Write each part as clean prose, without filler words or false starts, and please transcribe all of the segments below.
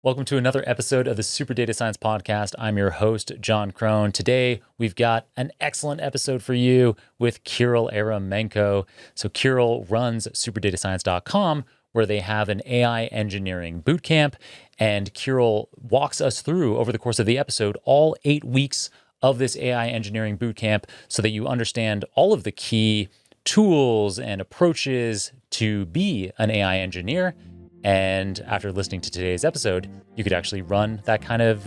Welcome to another episode of the Super Data Science Podcast. I'm your host, John Krohn. Today, we've got an excellent episode for you with Kirill Eremenko. So Kirill runs SuperDataScience.com, where they have an AI engineering bootcamp. And Kirill walks us through, over the course of the episode, all 8 weeks of this AI engineering bootcamp so that you understand all of the key tools and approaches to be an AI engineer. And after listening to today's episode, you could actually run that kind of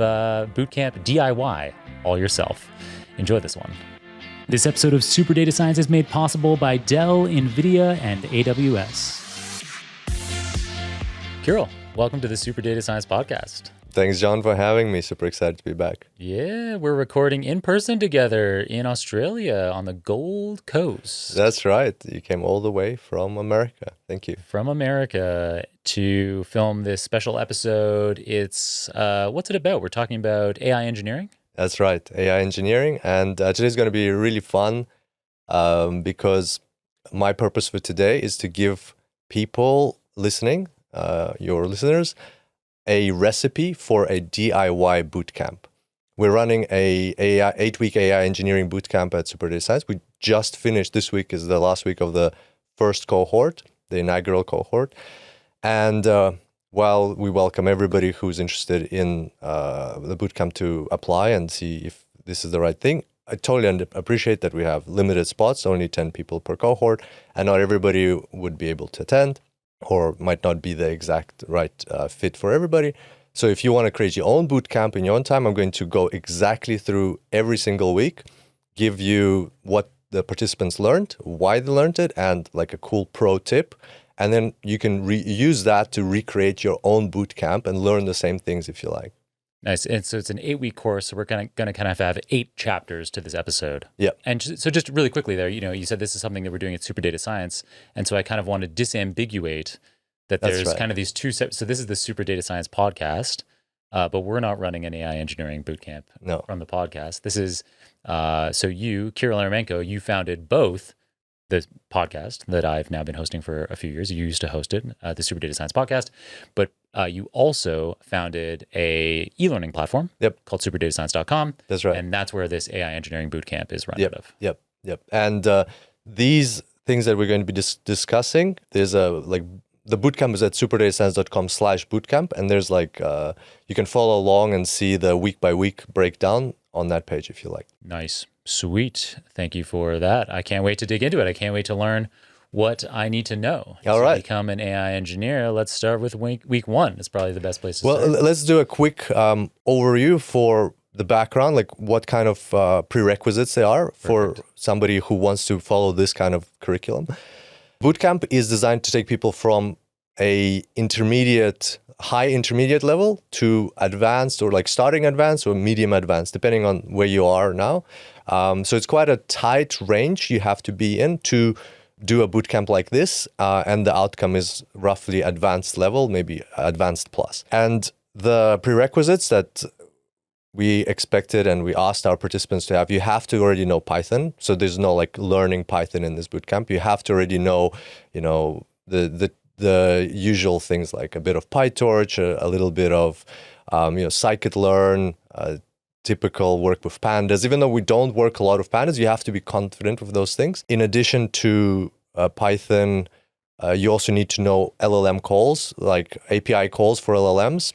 bootcamp DIY all yourself. Enjoy this one. This episode of Super Data Science is made possible by Dell, NVIDIA, and AWS. Kirill, welcome to the Super Data Science Podcast. Thanks, John, for having me. Super excited to be back. Yeah, we're recording in person together in Australia on the Gold Coast. That's right. You came all the way from America. Thank you. From America to film this special episode. It's, what's it about? We're talking about AI engineering? That's right, AI engineering. And today's going to be really fun because my purpose for today is to give people listening, your listeners, a recipe for a DIY bootcamp. We're running a 8-week AI engineering bootcamp at Super Data Science. We just finished. This week is the last week of the first cohort, the inaugural cohort. And while we welcome everybody who's interested in the bootcamp to apply and see if this is the right thing, I totally appreciate that we have limited spots, only 10 people per cohort, and not everybody would be able to attend, or might not be the exact right fit for everybody. So if you want to create your own bootcamp in your own time, I'm going to go exactly through every single week, give you what the participants learned, why they learned it, and like a cool pro tip. And then you can use that to recreate your own bootcamp and learn the same things if you like. Nice. And so it's an 8-week course. So we're going to kind of have 8 chapters to this episode. Yeah. And so just really quickly there, you said this is something that we're doing at Super Data Science. And so I kind of want to disambiguate that there's kind of these two steps. So this is the Super Data Science podcast, but we're not running an AI engineering bootcamp from the podcast. This is, so you, Kirill Eremenko, you founded both the podcast that I've now been hosting for a few years. You used to host it, the Super Data Science podcast, but you also founded a e-learning platform called SuperDataScience.com. That's right. And that's where this AI engineering bootcamp is run out of. Yep. And these things that we're going to be discussing, there's the bootcamp is at superdatascience.com/bootcamp. And there's you can follow along and see the week by week breakdown on that page if you like. Nice. Sweet. Thank you for that. I can't wait to dig into it. I can't wait to learn what I need to know to become an AI engineer. Let's start with week 1. It's probably the best place to start. Well, let's do a quick overview for the background, like what kind of prerequisites they are for somebody who wants to follow this kind of curriculum. Bootcamp is designed to take people from a high intermediate level to advanced, or like starting advanced or medium advanced, depending on where you are now. So it's quite a tight range you have to be in to do a bootcamp like this, and the outcome is roughly advanced level, maybe advanced plus. And the prerequisites that we expected and we asked our participants to have, you have to already know Python. So there's no learning Python in this bootcamp. You have to already know, the usual things like a bit of PyTorch, a little bit of, scikit-learn, typical work with pandas. Even though we don't work a lot with pandas, you have to be confident with those things. In addition to Python, you also need to know LLM calls, like API calls for LLMs.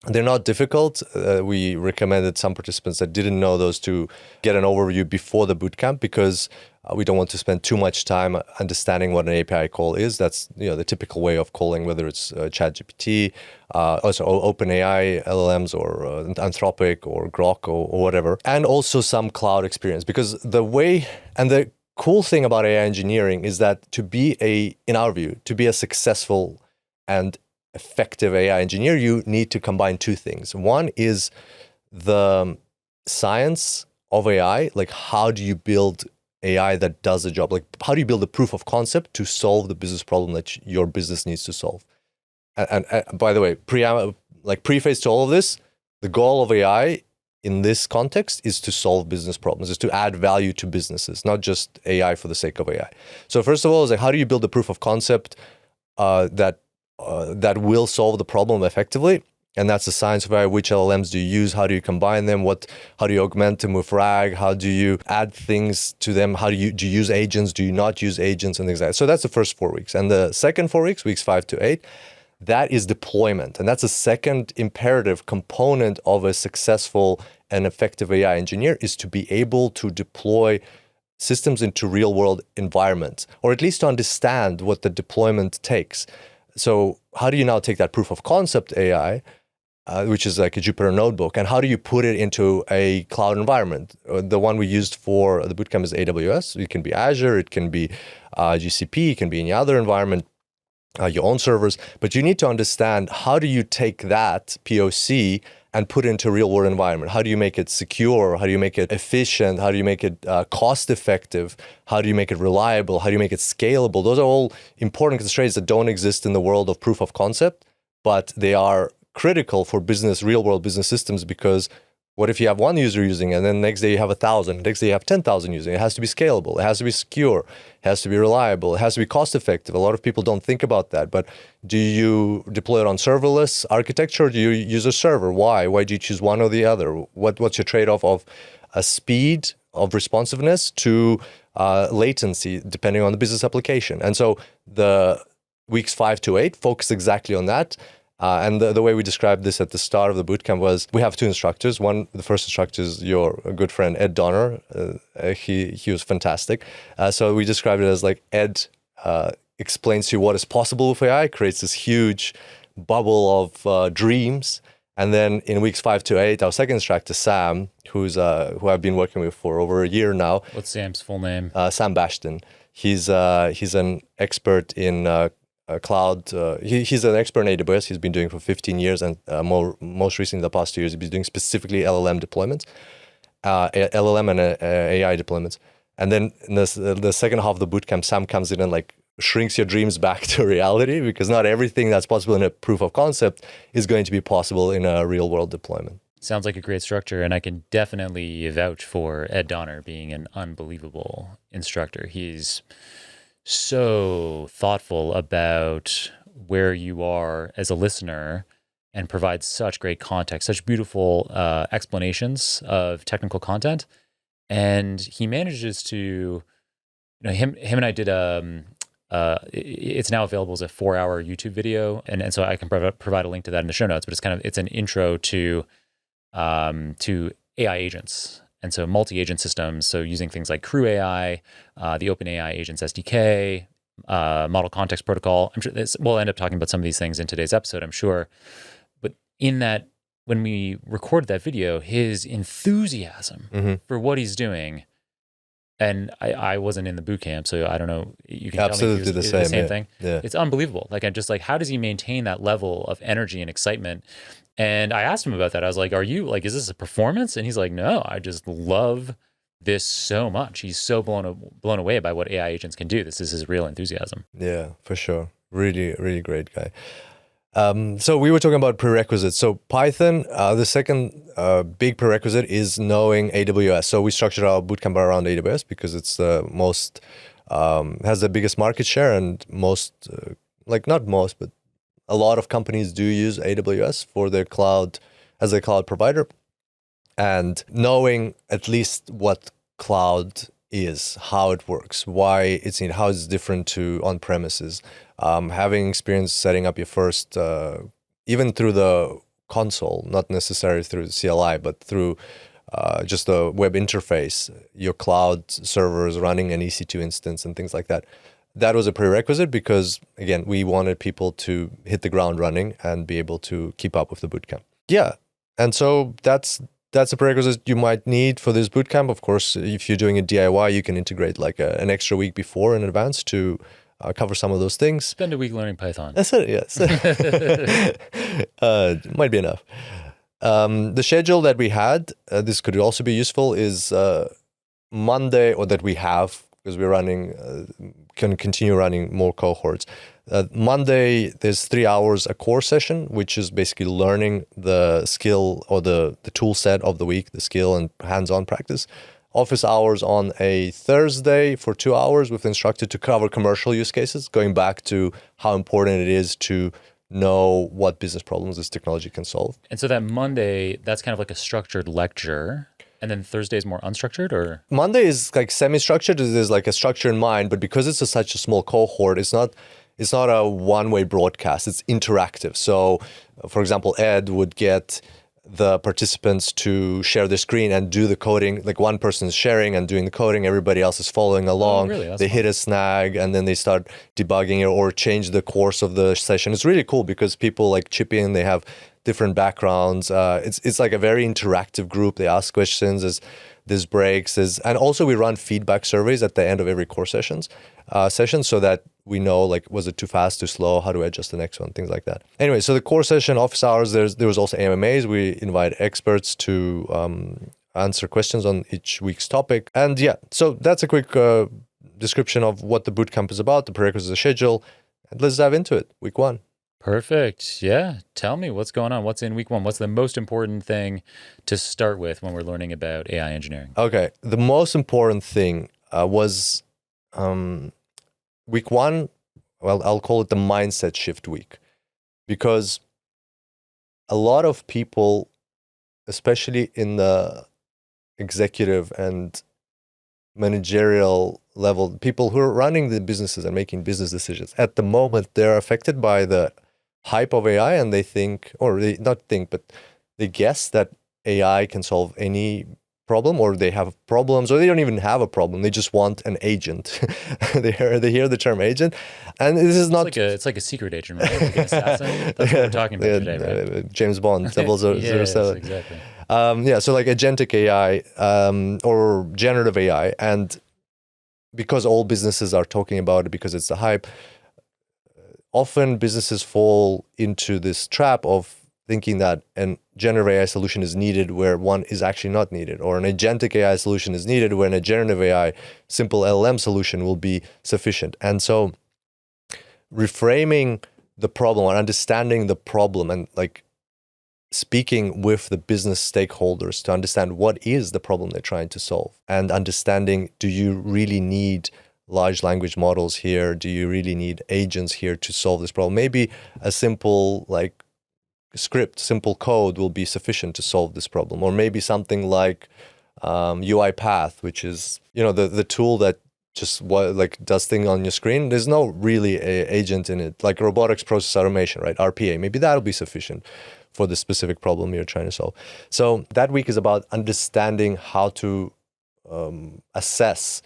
They're not difficult. We recommended some participants that didn't know those to get an overview before the bootcamp because we don't want to spend too much time understanding what an API call is. That's the typical way of calling, whether it's ChatGPT, also OpenAI, LLMs, or Anthropic, or Grok, or whatever. And also some cloud experience, because the cool thing about AI engineering is that in our view, to be a successful and effective AI engineer, you need to combine 2 things. One is the science of AI, like how do you build AI that does the job? Like how do you build a proof of concept to solve the business problem that your business needs to solve? And by the way, preface to all of this, the goal of AI in this context is to solve business problems, is to add value to businesses, not just AI for the sake of AI. So first of all, is how do you build a proof of concept that will solve the problem effectively? And that's the science of AI. Which LLMs do you use? How do you combine them? How do you augment them with RAG? How do you add things to them? Do you use agents? Do you not use agents and things like that? So that's the first 4 weeks. And the second 4 weeks, weeks 5 to 8, that is deployment. And that's a second imperative component of a successful and effective AI engineer, is to be able to deploy systems into real world environments, or at least to understand what the deployment takes. So how do you now take that proof of concept AI, which is like a Jupyter notebook, and how do you put it into a cloud environment? The one we used for the bootcamp is AWS. It can be Azure, it can be GCP, it can be any other environment, your own servers. But you need to understand, how do you take that POC and put it into a real world environment? How do you make it secure? How do you make it efficient? How do you make it cost effective? How do you make it reliable? How do you make it scalable? Those are all important constraints that don't exist in the world of proof of concept, but they are critical for business, real world business systems. Because what if you have one user using it, and then the next day you have 1,000, next day you have 10,000 using it? It has to be scalable, it has to be secure, it has to be reliable, it has to be cost effective. A lot of people don't think about that. But do you deploy it on serverless architecture? Or do you use a server? Why? Why do you choose one or the other? What's your trade-off of a speed of responsiveness to latency, depending on the business application? And so the weeks 5 to 8 focus exactly on that. And the way we described this at the start of the bootcamp was, we have two instructors. The first instructor is your good friend, Ed Donner. He was fantastic. So we described it as like, Ed explains to you what is possible with AI, creates this huge bubble of dreams. And then in weeks 5 to 8, our second instructor, Sam, who I've been working with for over a year now. What's Sam's full name? Sam Bashton. He's an expert in cloud. He's an expert in AWS. He's been doing it for 15 years, and most recently, the past 2 years, he's been doing specifically LLM deployments, LLM and AI deployments. And then in the second half of the bootcamp, Sam comes in and like shrinks your dreams back to reality, because not everything that's possible in a proof of concept is going to be possible in a real world deployment. Sounds like a great structure, and I can definitely vouch for Ed Donner being an unbelievable instructor. He's so thoughtful about where you are as a listener and provides such great context, such beautiful explanations of technical content. And he manages to, him and I did it's now available as a 4-hour YouTube video. And so I can provide a link to that in the show notes, but it's an intro to AI agents. And so multi-agent systems, so using things like Crew AI, the OpenAI Agents SDK, Model Context Protocol. I'm sure we'll end up talking about some of these things in today's episode, I'm sure. But in that, when we recorded that video, his enthusiasm for what he's doing, and I wasn't in the boot camp, so I don't know, you can absolutely tell me if the same yeah. thing. Yeah. It's unbelievable. Like, I'm just like, how does he maintain that level of energy and excitement? And I asked him about that. I was like, is this a performance? And he's like, no, I just love this so much. He's so blown away by what AI agents can do. This is his real enthusiasm. Yeah, for sure. Really, really great guy. So we were talking about prerequisites. So Python, the second big prerequisite is knowing AWS. So we structured our bootcamp around AWS because it's the most, has the biggest market share, and most, not most, but a lot of companies do use AWS for their cloud, as a cloud provider. And knowing at least what cloud is, how it works, why it's needed, how it's different to on-premises, having experience setting up your first, even through the console, not necessarily through the CLI, but through just the web interface, your cloud servers running an EC2 instance and things like that. That was a prerequisite because, again, we wanted people to hit the ground running and be able to keep up with the bootcamp. Yeah, and so that's a prerequisite you might need for this bootcamp. Of course, if you're doing a DIY, you can integrate like an extra week before in advance to cover some of those things. Spend a week learning Python. That's it, yes. Might be enough. The schedule that we had, this could also be useful, is Monday, or that we have, because we're running, can continue running more cohorts. Monday, there's 3 hours a core session, which is basically learning the skill or the tool set of the week, the skill and hands-on practice. Office hours on a Thursday for 2 hours with the instructor to cover commercial use cases, going back to how important it is to know what business problems this technology can solve. And so that Monday, that's kind of like a structured lecture. And then Thursday is more unstructured, or? Monday is like semi-structured. There's like a structure in mind, but because it's such a small cohort, it's not a one-way broadcast. It's interactive. So, for example, Ed would get the participants to share the screen and do the coding. Like one person is sharing and doing the coding, everybody else is following along. Oh, really? That's they fun. hit a snag and then they start debugging it or change the course of the session. It's really cool because people like chip in, they have different backgrounds. It's like a very interactive group. They ask questions as this breaks. And also we run feedback surveys at the end of every course session so that we know, like, was it too fast, too slow, how do I adjust the next one, things like that. Anyway, so the core session, office hours, there was also AMAs. We invite experts to answer questions on each week's topic. And yeah, so that's a quick description of what the bootcamp is about, the prerequisites, the schedule. And let's dive into it, week 1. Perfect. Yeah. Tell me what's going on. What's in week 1? What's the most important thing to start with when we're learning about AI engineering? Okay. The most important thing was week 1. Well, I'll call it the mindset shift week, because a lot of people, especially in the executive and managerial level, people who are running the businesses and making business decisions at the moment, they're affected by the hype of AI, and they think, or they not think, but they guess that AI can solve any problem, or they have problems, or they don't even have a problem. They just want an agent. they hear the term agent, and this is not. It's like a secret agent, right? Like an assassin. That's what we're talking about today, right? James Bond, 007. Yes, exactly. So like agentic AI or generative AI, and because all businesses are talking about it because it's the hype, often businesses fall into this trap of thinking that a generative AI solution is needed where one is actually not needed, or an agentic AI solution is needed when a generative AI, simple LLM solution will be sufficient. And so reframing the problem or understanding the problem and like speaking with the business stakeholders to understand what is the problem they're trying to solve, and understanding, do you really need large language models here? Do you really need agents here to solve this problem? Maybe a simple like script, simple code will be sufficient to solve this problem. Or maybe something like UiPath, which is, the tool that just does thing on your screen. There's no really a agent in it, like robotics process automation, right? RPA. Maybe that'll be sufficient for the specific problem you're trying to solve. So that week is about understanding how to assess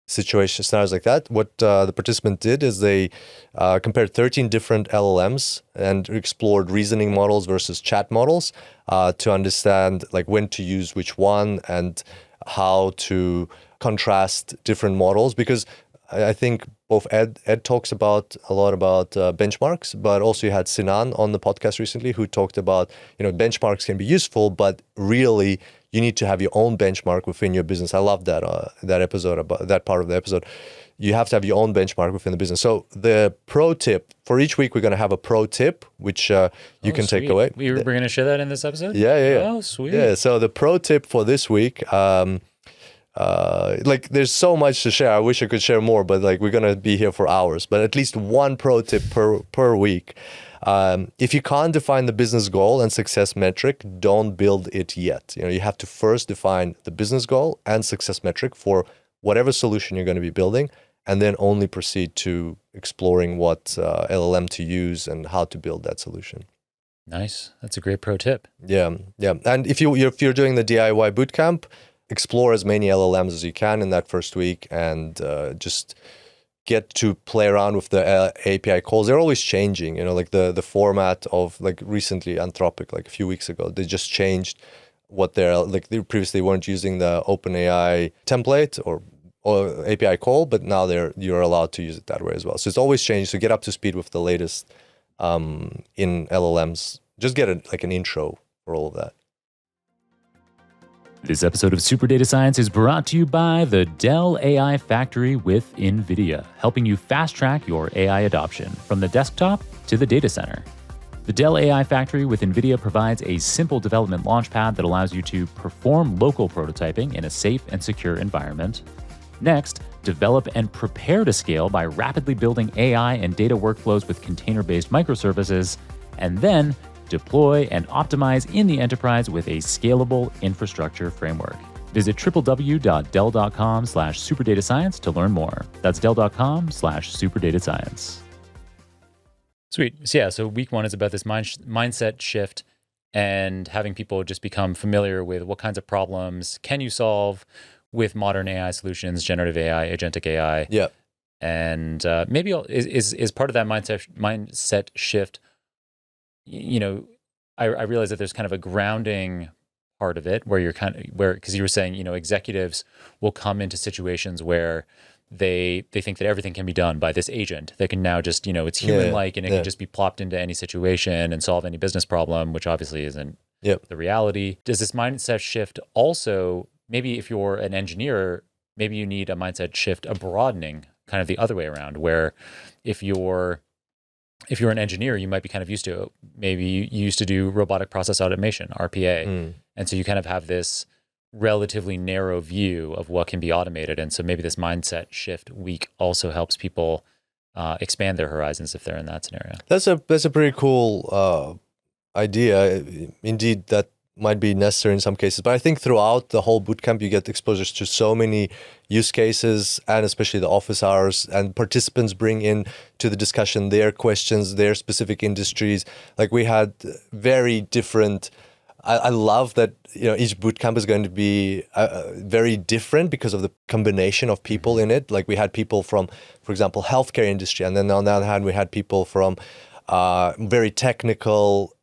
scenarios like that. What the participant did is they compared 13 different LLMs and explored reasoning models versus chat models to understand like when to use which one and how to contrast different models. Because I think both Ed talks a lot about benchmarks, but also you had Sinan on the podcast recently who talked about, benchmarks can be useful, but really you need to have your own benchmark within your business. I love that episode, about that part of the episode. You have to have your own benchmark within the business. So the pro tip for each week, we're going to have a pro tip, which you can take away. We're going to share that in this episode? Yeah. Oh, sweet. Yeah. So the pro tip for this week, there's so much to share. I wish I could share more, but we're going to be here for hours. But at least one pro tip per week. If you can't define the business goal and success metric, don't build it yet. You have to first define the business goal and success metric for whatever solution you're going to be building, and then only proceed to exploring what LLM to use and how to build that solution. Nice. That's a great pro tip. Yeah. And if you're doing the DIY bootcamp, explore as many LLMs as you can in that first week, and just get to play around with the API calls. They're always changing, like the format of recently Anthropic, a few weeks ago, they just changed what they previously weren't using the OpenAI template or API call, but now you're allowed to use it that way as well. So it's always changing. So get up to speed with the latest in LLMs. Just get an intro for all of that. This episode of Super Data Science is brought to you by the Dell AI Factory with NVIDIA, helping you fast-track your AI adoption from the desktop to the data center. The Dell AI Factory with NVIDIA provides a simple development launchpad that allows you to perform local prototyping in a safe and secure environment. Next, develop and prepare to scale by rapidly building AI and data workflows with container-based microservices, and then deploy and optimize in the enterprise with a scalable infrastructure framework. Visit www.dell.com/superdatascience to learn more. That's dell.com/superdatascience. Sweet. So yeah, so week one is about this mindset shift and having people just become familiar with what kinds of problems can you solve with modern AI solutions, generative AI, agentic AI. Yeah. And maybe is part of that mindset shift, I realize that there's kind of a grounding part of it where because you were saying, executives will come into situations where they think that everything can be done by this agent. They can now just, it's human-like and it can just be plopped into any situation and solve any business problem, which obviously isn't the reality. Does this mindset shift also, maybe if you're an engineer, maybe you need a mindset shift, a broadening, kind of the other way around, where if you're an engineer, you might be kind of used to, maybe you used to do robotic process automation, RPA. And so you kind of have this relatively narrow view of what can be automated. And so maybe this mindset shift week also helps people expand their horizons if they're in that scenario. That's a pretty cool idea. Indeed, that might be necessary in some cases. But I think throughout the whole bootcamp, you get exposure to so many use cases, and especially the office hours, and participants bring in to the discussion their questions, their specific industries. Like we had very different. I love that each bootcamp is going to be very different because of the combination of people in it. Like we had people from, for example, healthcare industry, and then on the other hand, we had people from very technical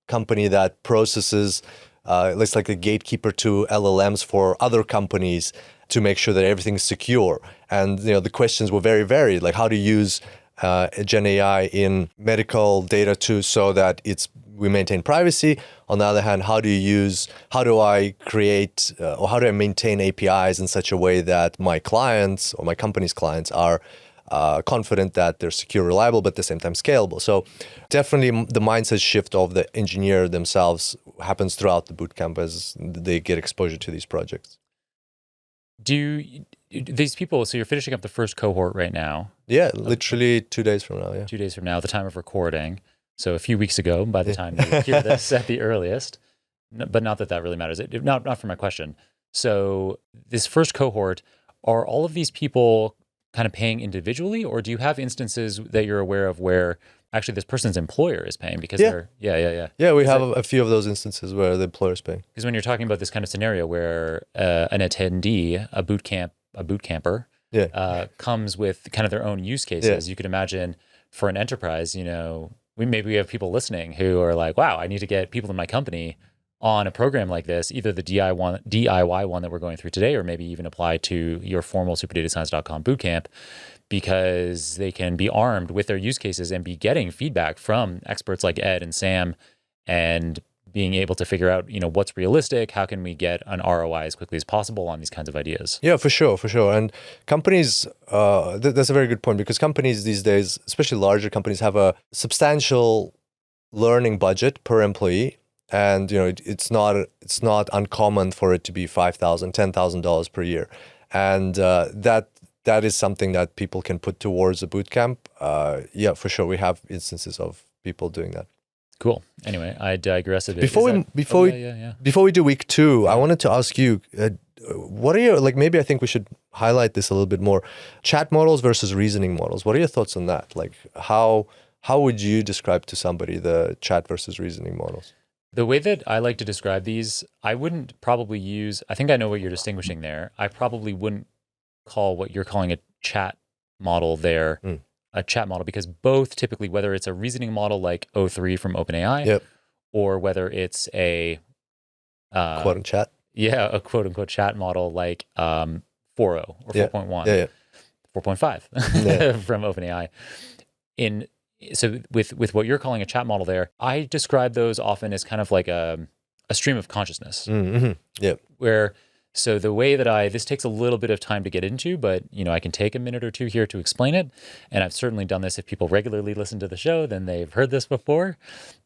company that processes, it's like a gatekeeper to LLMs for other companies to make sure that everything is secure. And the questions were very varied, like how to use Gen AI in medical data so that we maintain privacy. On the other hand, how do I create or how do I maintain APIs in such a way that my clients or my company's clients are confident that they're secure, reliable, but at the same time scalable. So definitely the mindset shift of the engineer themselves happens throughout the bootcamp as they get exposure to these projects. These people, so you're finishing up the first cohort right now? Yeah, literally 2 days from now. Yeah. 2 days from now, the time of recording. So a few weeks ago, by the time you hear this at the earliest, but not that really matters. Not for my question. So this first cohort, are all of these people kind of paying individually, or do you have instances that you're aware of where actually this person's employer is paying because they're. Yeah, we have a few of those instances where the employer is paying. Because when you're talking about this kind of scenario where an attendee, a bootcamper, comes with kind of their own use cases, you could imagine for an enterprise, we have people listening who are like, wow, I need to get people in my company on a program like this, either the DIY one that we're going through today, or maybe even apply to your formal SuperDataScience.com bootcamp, because they can be armed with their use cases and be getting feedback from experts like Ed and Sam, and being able to figure out, what's realistic, how can we get an ROI as quickly as possible on these kinds of ideas. Yeah, for sure. And companies, that's a very good point, because companies these days, especially larger companies, have a substantial learning budget per employee. And it's not uncommon for it to be $5,000, $10,000 per year, and that is something that people can put towards a bootcamp. Yeah, for sure, we have instances of people doing that. Cool. Anyway, I digress a bit. Before we do week two, I wanted to ask you, what are your maybe I think we should highlight this a little bit more. Chat models versus reasoning models. What are your thoughts on that? Like how would you describe to somebody the chat versus reasoning models? The way that I like to describe these, I wouldn't probably use, I think I know what you're distinguishing there. I probably wouldn't call what you're calling a chat model there a chat model, because both typically, whether it's a reasoning model like O3 from OpenAI, or whether it's a quote and chat. Yeah, a quote unquote chat model like 4.0 or 4.1, 4.5 from OpenAI. So with what you're calling a chat model there, I describe those often as kind of like a stream of consciousness. Mm-hmm. Yeah. So the way that this takes a little bit of time to get into, but I can take a minute or two here to explain it. And I've certainly done this. If people regularly listen to the show, then they've heard this before.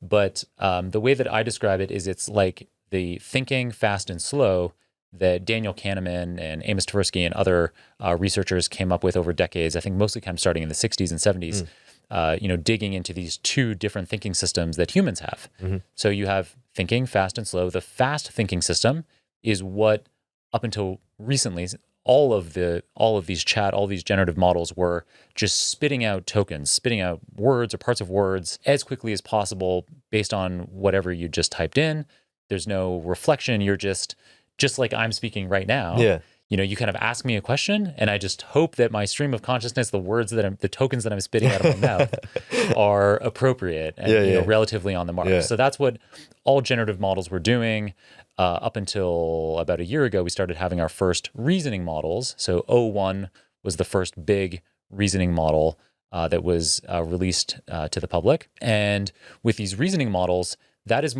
But the way that I describe it is it's like the thinking fast and slow that Daniel Kahneman and Amos Tversky and other researchers came up with over decades, I think mostly kind of starting in the 60s and 70s, digging into these two different thinking systems that humans have. So you have thinking, fast and slow. The fast thinking system is what, up until recently, all of these generative models were just spitting out tokens, spitting out words or parts of words as quickly as possible based on whatever you just typed in. There's no reflection. You're just like I'm speaking right now. Yeah. You kind of ask me a question, and I just hope that my stream of consciousness, the tokens that I'm spitting out of my mouth, are appropriate and relatively on the mark. Yeah. So that's what all generative models were doing. Up until about a year ago, we started having our first reasoning models. So O1 was the first big reasoning model that was released to the public. And with these reasoning models, that's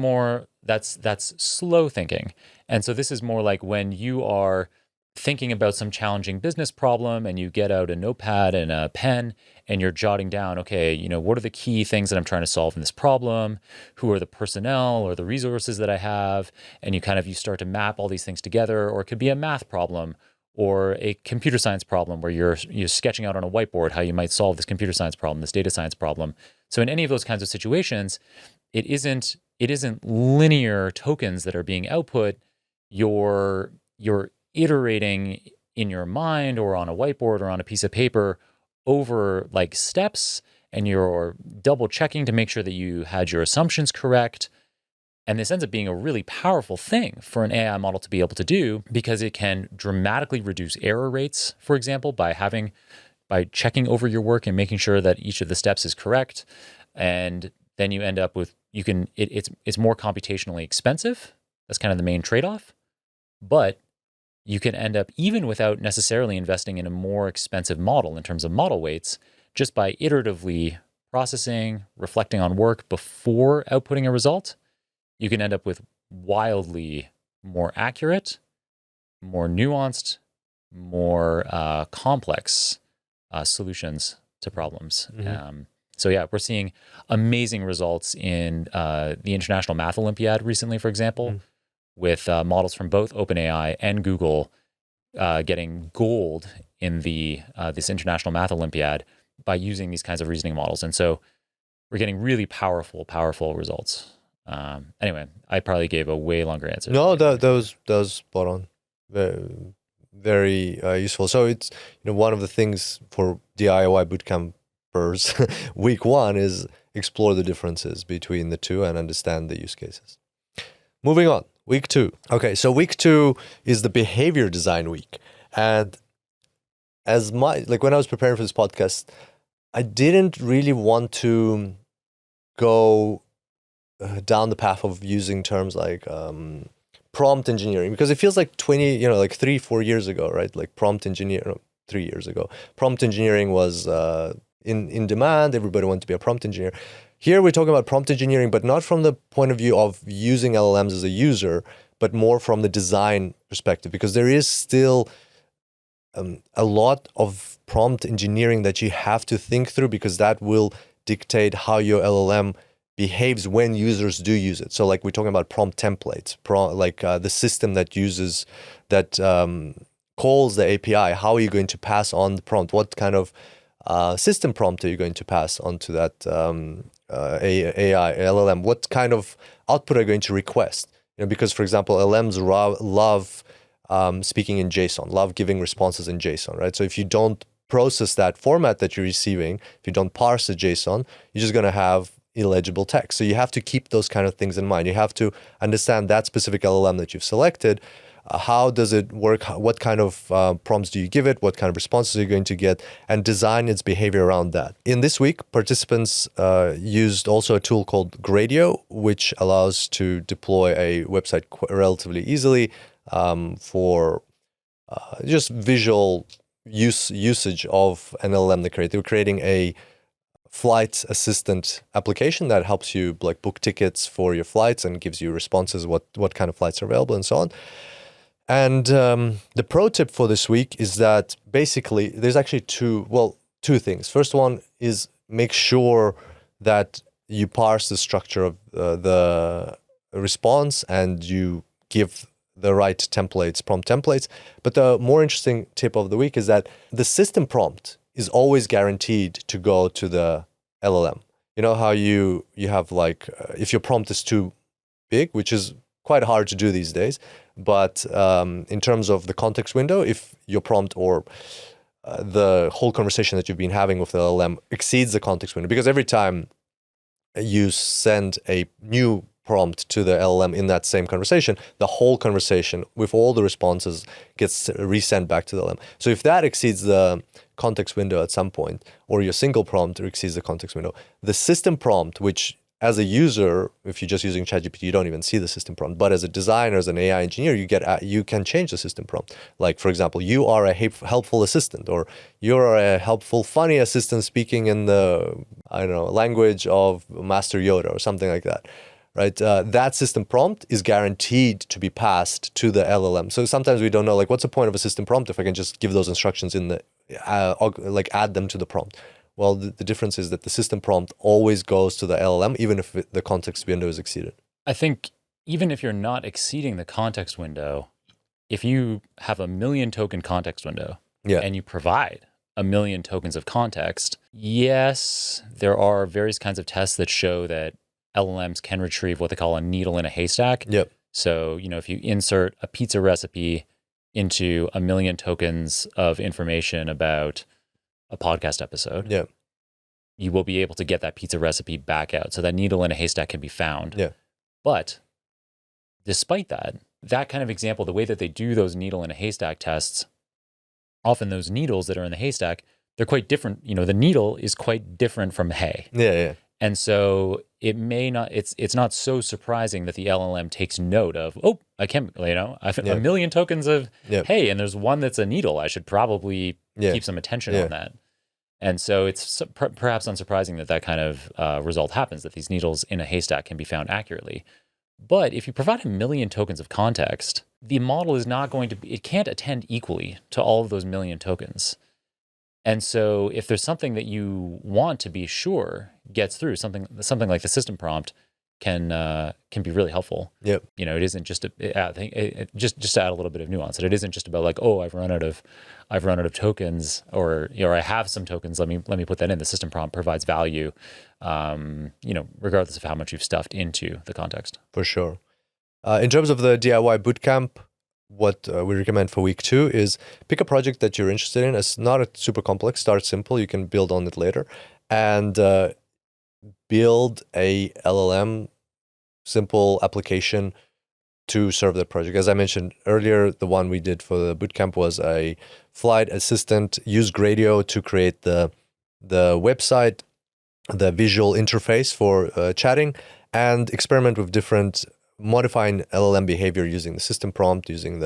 slow thinking. And so this is more like when you are thinking about some challenging business problem and you get out a notepad and a pen and you're jotting down, okay, what are the key things that I'm trying to solve in this problem? Who are the personnel or the resources that I have? And you start to map all these things together. Or it could be a math problem or a computer science problem where you're sketching out on a whiteboard how you might solve this computer science problem, this data science problem. So in any of those kinds of situations, it isn't linear tokens that are being output. You're iterating in your mind or on a whiteboard or on a piece of paper over like steps, and you're double checking to make sure that you had your assumptions correct. And this ends up being a really powerful thing for an AI model to be able to do, because it can dramatically reduce error rates, for example, by checking over your work and making sure that each of the steps is correct. And then you end up with, it's more computationally expensive. That's kind of the main trade-off. But you can end up, even without necessarily investing in a more expensive model in terms of model weights, just by iteratively processing, reflecting on work before outputting a result, you can end up with wildly more accurate, more nuanced, more complex solutions to problems. So yeah, we're seeing amazing results in the International Math Olympiad recently, for example, with models from both OpenAI and Google getting gold in this International Math Olympiad by using these kinds of reasoning models. And so we're getting really powerful results. Anyway, I probably gave a way longer answer. No, that was spot on. Very, very useful. So it's one of the things for DIY bootcampers, week 1 is explore the differences between the two and understand the use cases. Moving on. Week 2. Okay, so week 2 is the behavior design week. And when I was preparing for this podcast, I didn't really want to go down the path of using terms like prompt engineering, because it feels like 3-4 years ago, right? Like prompt engineer, 3 years ago. Prompt engineering was in demand. Everybody wanted to be a prompt engineer. Here we're talking about prompt engineering, but not from the point of view of using LLMs as a user, but more from the design perspective, because there is still a lot of prompt engineering that you have to think through, because that will dictate how your LLM behaves when users do use it. So like we're talking about prompt templates, the system that calls the API. How are you going to pass on the prompt? What kind of system prompt are you going to pass onto that AI LLM? What kind of output are you going to request? Because for example, LLMs love speaking in JSON, love giving responses in JSON, right? So if you don't process that format that you're receiving, if you don't parse the JSON, you're just going to have illegible text. So you have to keep those kind of things in mind. You have to understand that specific LLM that you've selected. How does it work? What kind of prompts do you give it? What kind of responses are you going to get? And design its behavior around that. In this week, participants used also a tool called Gradio, which allows to deploy a website relatively easily for just visual usage of an LLM they create. They were creating a flight assistant application that helps you like book tickets for your flights and gives you responses, what kind of flights are available and so on. And the pro tip for this week is that basically there's actually two things. First one is make sure that you parse the structure of the response and you give the right templates, prompt templates. But the more interesting tip of the week is that the system prompt is always guaranteed to go to the LLM. You know how you have like, if your prompt is too big, which is quite hard to do these days, but in terms of the context window, if your prompt or the whole conversation that you've been having with the LLM exceeds the context window, because every time you send a new prompt to the LLM in that same conversation, the whole conversation with all the responses gets resent back to the LLM. So if that exceeds the context window at some point, or your single prompt exceeds the context window, the system prompt, which as a user, if you're just using ChatGPT, you don't even see the system prompt. But as a designer, as an AI engineer, you can change the system prompt. Like, for example, you are a helpful assistant, or you're a helpful, funny assistant speaking in the, I don't know, language of Master Yoda or something like that. Right? That system prompt is guaranteed to be passed to the LLM. So sometimes we don't know, like, what's the point of a system prompt if I can just give those instructions in the, like, add them to the prompt. Well, the difference is that the system prompt always goes to the LLM, even if the context window is exceeded. I think even if you're not exceeding the context window, if you have a 1,000,000 token context window and you provide 1,000,000 tokens of context, yes, there are various kinds of tests that show that LLMs can retrieve what they call a needle in a haystack. Yep. So, if you insert a pizza recipe into 1,000,000 tokens of information about a podcast episode, you will be able to get that pizza recipe back out. So that needle in a haystack can be found. Yeah. But despite that kind of example, the way that they do those needle in a haystack tests, often those needles that are in the haystack, they're quite different. The needle is quite different from hay. Yeah. And so it may not, it's not so surprising that the LLM takes note of, I can't, 1,000,000 tokens of hay, and there's one that's a needle. I should probably keep some attention on that. And so it's perhaps unsurprising that kind of result happens, that these needles in a haystack can be found accurately. But if you provide 1,000,000 tokens of context, the model is not going to be, it can't attend equally to all of those 1,000,000 tokens. And so if there's something that you want to be sure gets through, something like the system prompt can be really helpful. Yep. It isn't just just to add a little bit of nuance. It isn't just about like, I've run out of tokens, or I have some tokens. Let me put that in. The system prompt provides value, regardless of how much you've stuffed into the context. For sure. In terms of the DIY bootcamp, what we recommend for week 2 is pick a project that you're interested in. It's not super complex. Start simple. You can build on it later, and build a LLM simple application to serve that project. As I mentioned earlier, the one we did for the bootcamp was a flight assistant. Use Gradio to create the website, the visual interface for chatting, and experiment with different modifying LLM behavior using the system prompt, using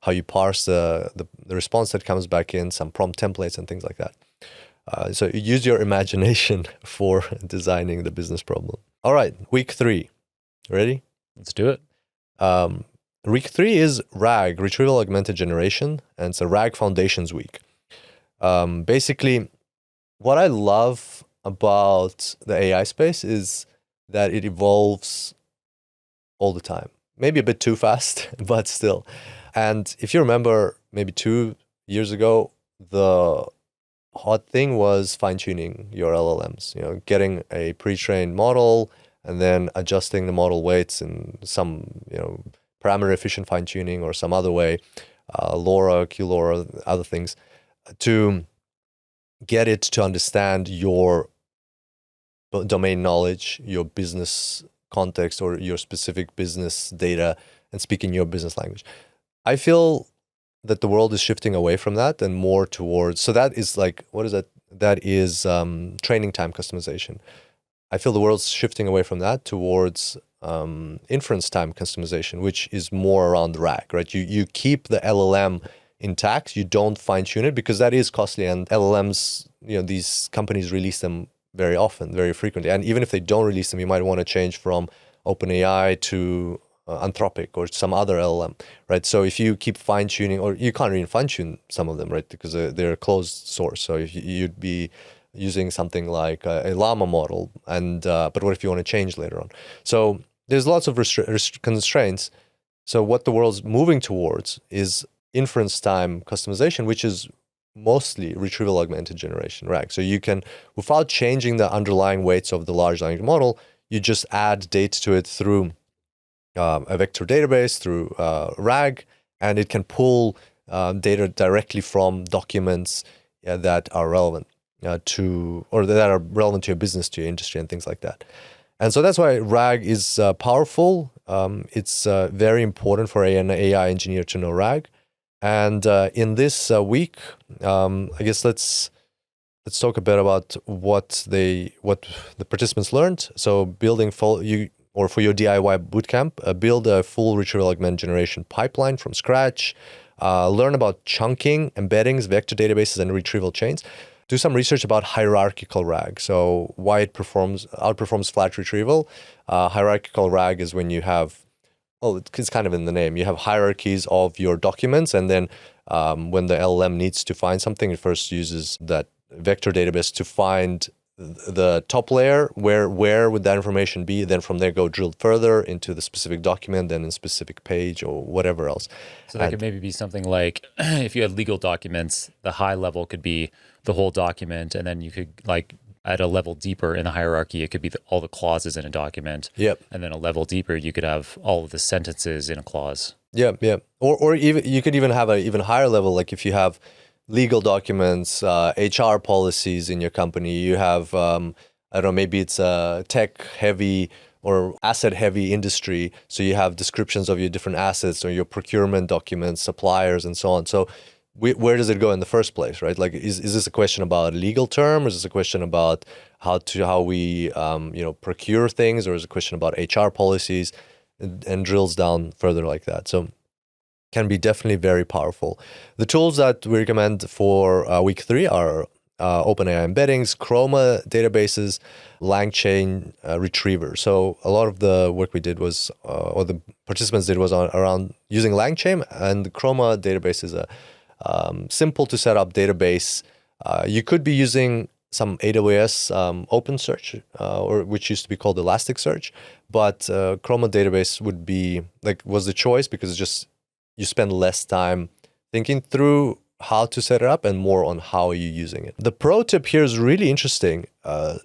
how you parse the response that comes back in, some prompt templates and things like that. So use your imagination for designing the business problem. All right, week 3. Ready? Let's do it. Week 3 is RAG, Retrieval Augmented Generation, and it's a RAG Foundations week. Basically, what I love about the AI space is that it evolves all the time. Maybe a bit too fast, but still. And if you remember, maybe 2 years ago, the hot thing was fine-tuning your LLMs, getting a pre-trained model and then adjusting the model weights in some, parameter efficient fine-tuning or some other way, LoRa, QLoRa, other things, to get it to understand your domain knowledge, your business context, or your specific business data, and speak in your business language. I feel that the world is shifting away from that and more towards, so that is like, what is that? That is training time customization. I feel the world's shifting away from that towards inference time customization, which is more around RAG, right? You keep the LLM intact, you don't fine tune it, because that is costly, and LLMs, these companies release them very often, very frequently. And even if they don't release them, you might want to change from OpenAI to Anthropic or some other LLM, right? So if you keep fine-tuning, or you can't really fine-tune some of them, right? Because they're a closed source. So if you'd be using something like a Llama model, and but what if you want to change later on? So there's lots of constraints. So what the world's moving towards is inference time customization, which is mostly retrieval augmented generation RAG. So you can, without changing the underlying weights of the large language model, you just add data to it through a vector database, through RAG, and it can pull data directly from documents that are relevant or that are relevant to your business, to your industry, and things like that. And so that's why RAG is powerful. It's very important for an AI engineer to know RAG. And in this week, I guess let's talk a bit about what the participants learned. So building for your DIY bootcamp, build a full retrieval augmented generation pipeline from scratch. Learn about chunking, embeddings, vector databases, and retrieval chains. Do some research about hierarchical RAG. So why it outperforms flat retrieval. Hierarchical RAG is when you have, it's kind of in the name. You have hierarchies of your documents, and then when the LLM needs to find something, it first uses that vector database to find the top layer, where would that information be, then from there go drill further into the specific document, then in specific page or whatever else. So that could maybe be something like, if you had legal documents, the high level could be the whole document, and then you could, like, at a level deeper in the hierarchy, it could be all the clauses in a document. Yep. And then a level deeper, you could have all of the sentences in a clause. Yeah. Or even you could even have an even higher level, like if you have legal documents, HR policies in your company, you have, I don't know, maybe it's a tech-heavy or asset-heavy industry, so you have descriptions of your different assets or your procurement documents, suppliers, and so on. So where does it go in the first place, right? Like, is this a question about a legal term, or is this a question about how we procure things, or is it a question about HR policies, and drills down further like that. So can be definitely very powerful. The tools that we recommend for week 3 are OpenAI embeddings, Chroma databases, LangChain retriever. So a lot of the work we did was, or the participants did, was around using LangChain, and the Chroma database is a simple to set up database. You could be using some AWS OpenSearch, or which used to be called Elasticsearch, but Chroma database was the choice because it's just, you spend less time thinking through how to set it up and more on how you're using it. The pro tip here is really interesting.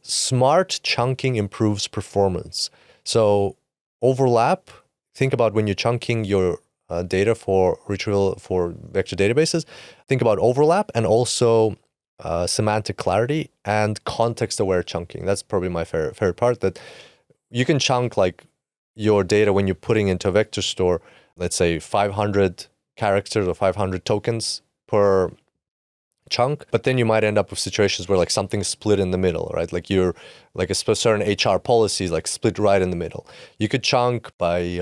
Smart chunking improves performance. So overlap, think about when you're chunking your data for retrieval for vector databases, think about overlap and also semantic clarity and context-aware chunking. That's probably my favorite part, that you can chunk like your data when you're putting into a vector store, let's say 500 characters or 500 tokens per chunk, but then you might end up with situations where like something's split in the middle, right? Like you're like a certain HR policies like split right in the middle. You could chunk by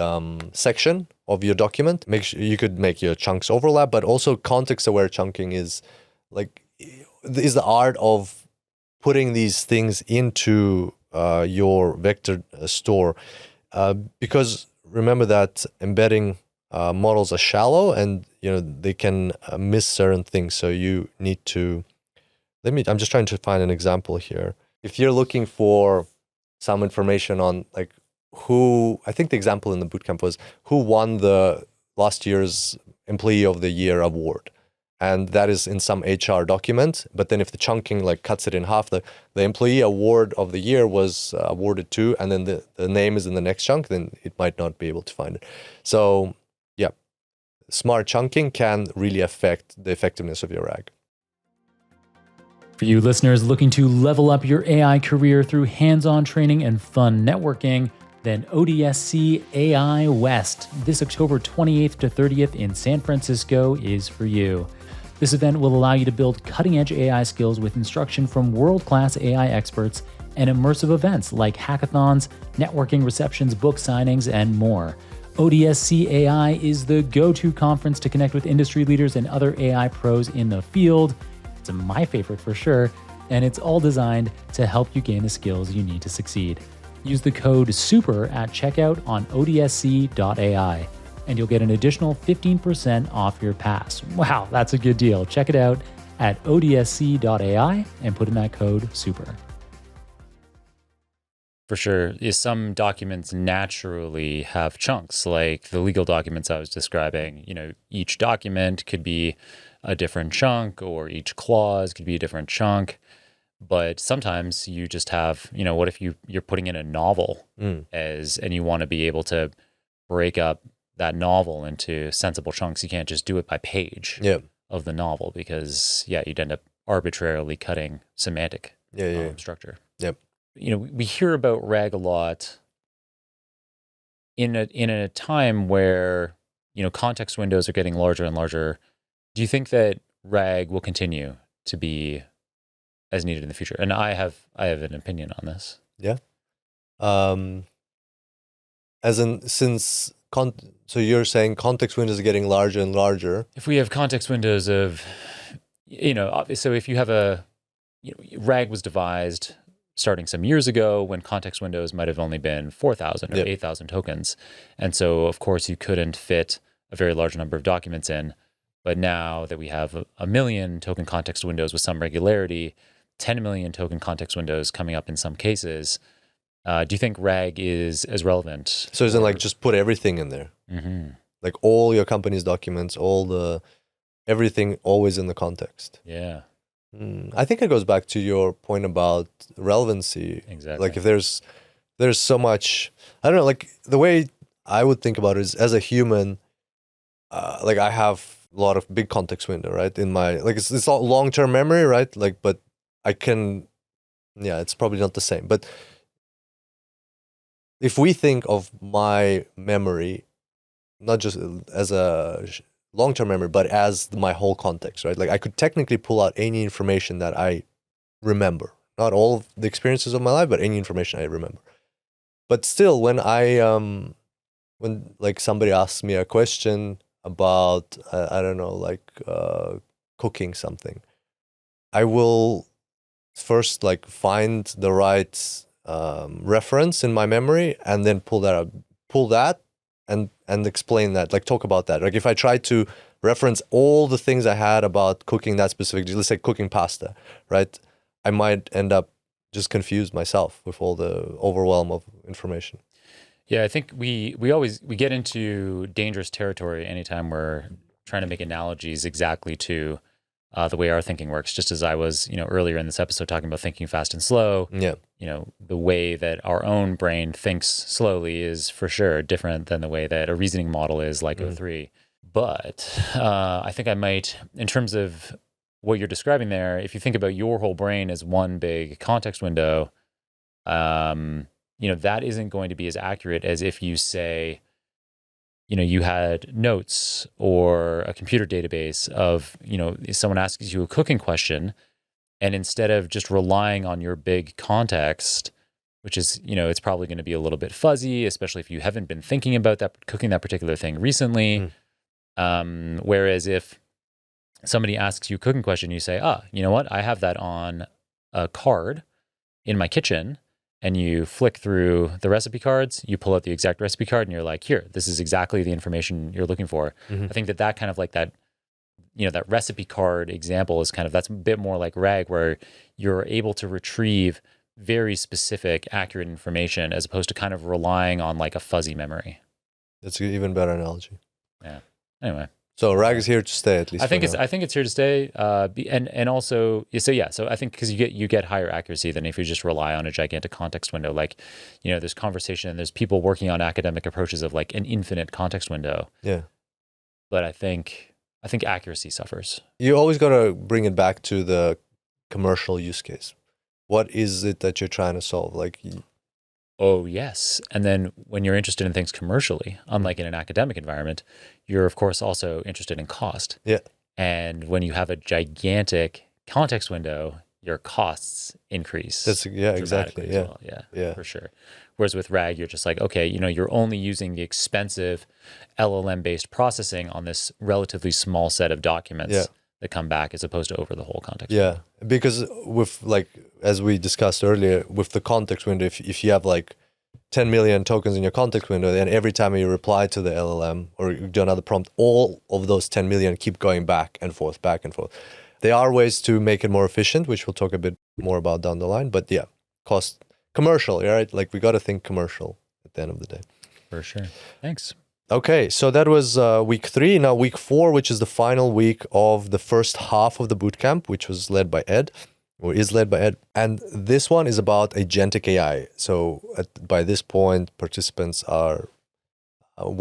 section of your document. Make sure you could make your chunks overlap, but also context-aware chunking is the art of putting these things into your vector store, because remember that embedding models are shallow, and they can miss certain things. So you need to I'm just trying to find an example here. If you're looking for some information on like I think the example in the bootcamp was who won the last year's Employee of the Year award, and that is in some HR document. But then if the chunking like cuts it in half, the Employee Award of the Year was awarded to, and then the name is in the next chunk, then it might not be able to find it. So yeah, smart chunking can really affect the effectiveness of your RAG. For you listeners looking to level up your AI career through hands-on training and fun networking, then ODSC AI West this October 28th to 30th in San Francisco is for you. This event will allow you to build cutting-edge AI skills with instruction from world-class AI experts and immersive events like hackathons, networking receptions, book signings, and more. ODSC AI is the go-to conference to connect with industry leaders and other AI pros in the field. It's my favorite for sure, and it's all designed to help you gain the skills you need to succeed. Use the code SUPER at checkout on odsc.ai, and you'll get an additional 15% off your pass. Wow, that's a good deal. Check it out at odsc.ai and put in that code SUPER. For sure. Some documents naturally have chunks, like the legal documents I was describing. Each document could be a different chunk, or each clause could be a different chunk. But sometimes you just have, what if you're putting in a novel and you want to be able to break up that novel into sensible chunks. You can't just do it by page of the novel because, you'd end up arbitrarily cutting semantic structure. Yep. We hear about RAG a lot in a time where, context windows are getting larger and larger. Do you think that RAG will continue to be as needed in the future? And I have an opinion on this. Yeah. So you're saying context windows are getting larger and larger. If we have context windows of, so if you have RAG was devised starting some years ago when context windows might have only been 4,000 or 8,000 tokens. And so, of course, you couldn't fit a very large number of documents in. But now that we have a million token context windows with some regularity, 10 million token context windows coming up in some cases, do you think RAG is as relevant? So isn't like just put everything in there? Mm-hmm. Like all your company's documents, everything always in the context. Yeah. I think it goes back to your point about relevancy. Exactly. Like if there's so much, I don't know, like the way I would think about it is as a human, like I have a lot of big context window, right? In my, like it's all long-term memory, right? Like, but I can, it's probably not the same. But if we think of my memory, not just as a long-term memory, but as my whole context, right? Like I could technically pull out any information that I remember, not all of the experiences of my life, but any information I remember. But still, when when like somebody asks me a question about, I don't know, like cooking something, I will first like find the right reference in my memory and then pull that and explain that, like talk about that. Like if I try to reference all the things I had about cooking that specific, let's say cooking pasta, right? I might end up just confused myself with all the overwhelm of information. Yeah, I think we get into dangerous territory anytime we're trying to make analogies exactly to the way our thinking works. Just as I was, earlier in this episode talking about thinking fast and slow. Yeah. The way that our own brain thinks slowly is for sure different than the way that a reasoning model is like O3. But I think I might, in terms of what you're describing there, if you think about your whole brain as one big context window, that isn't going to be as accurate as if you say, you had notes or a computer database of, someone asks you a cooking question, and instead of just relying on your big context, which is, it's probably going to be a little bit fuzzy, especially if you haven't been thinking about cooking that particular thing recently. Whereas if somebody asks you a cooking question, you say, you know what? I have that on a card in my kitchen. And you flick through the recipe cards, you pull out the exact recipe card, and you're like, here, this is exactly the information you're looking for. I think that kind of like that, that recipe card example is that's a bit more like RAG, where you're able to retrieve very specific, accurate information as opposed to kind of relying on like a fuzzy memory. That's an even better analogy. Yeah. Anyway. So RAG is here to stay, at least. I think it's here to stay. And also, so I think because you get higher accuracy than if you just rely on a gigantic context window. Like, there's conversation, there's people working on academic approaches of like an infinite context window. Yeah. But I think accuracy suffers. You always got to bring it back to the commercial use case. What is it that you're trying to solve? Like, oh, yes. And then when you're interested in things commercially, unlike in an academic environment, you're, of course, also interested in cost. Yeah. And when you have a gigantic context window, your costs increase. Exactly. Yeah. Well. Yeah, for sure. Whereas with RAG, you're just like, okay, you're only using the expensive LLM-based processing on this relatively small set of documents that come back as opposed to over the whole context window. Because with, like, as we discussed earlier, with the context window, if you have like 10 million tokens in your context window, then every time you reply to the LLM or you do another prompt, all of those 10 million keep going back and forth. There are ways to make it more efficient, which we'll talk a bit more about down the line. But yeah, cost commercial, right? Like we got to think commercial at the end of the day. For sure. Thanks. Okay, so that was week 3. Now week 4, which is the final week of the first half of the bootcamp, which was led by Ed, or is led by Ed. And this one is about agentic AI. So by this point, participants are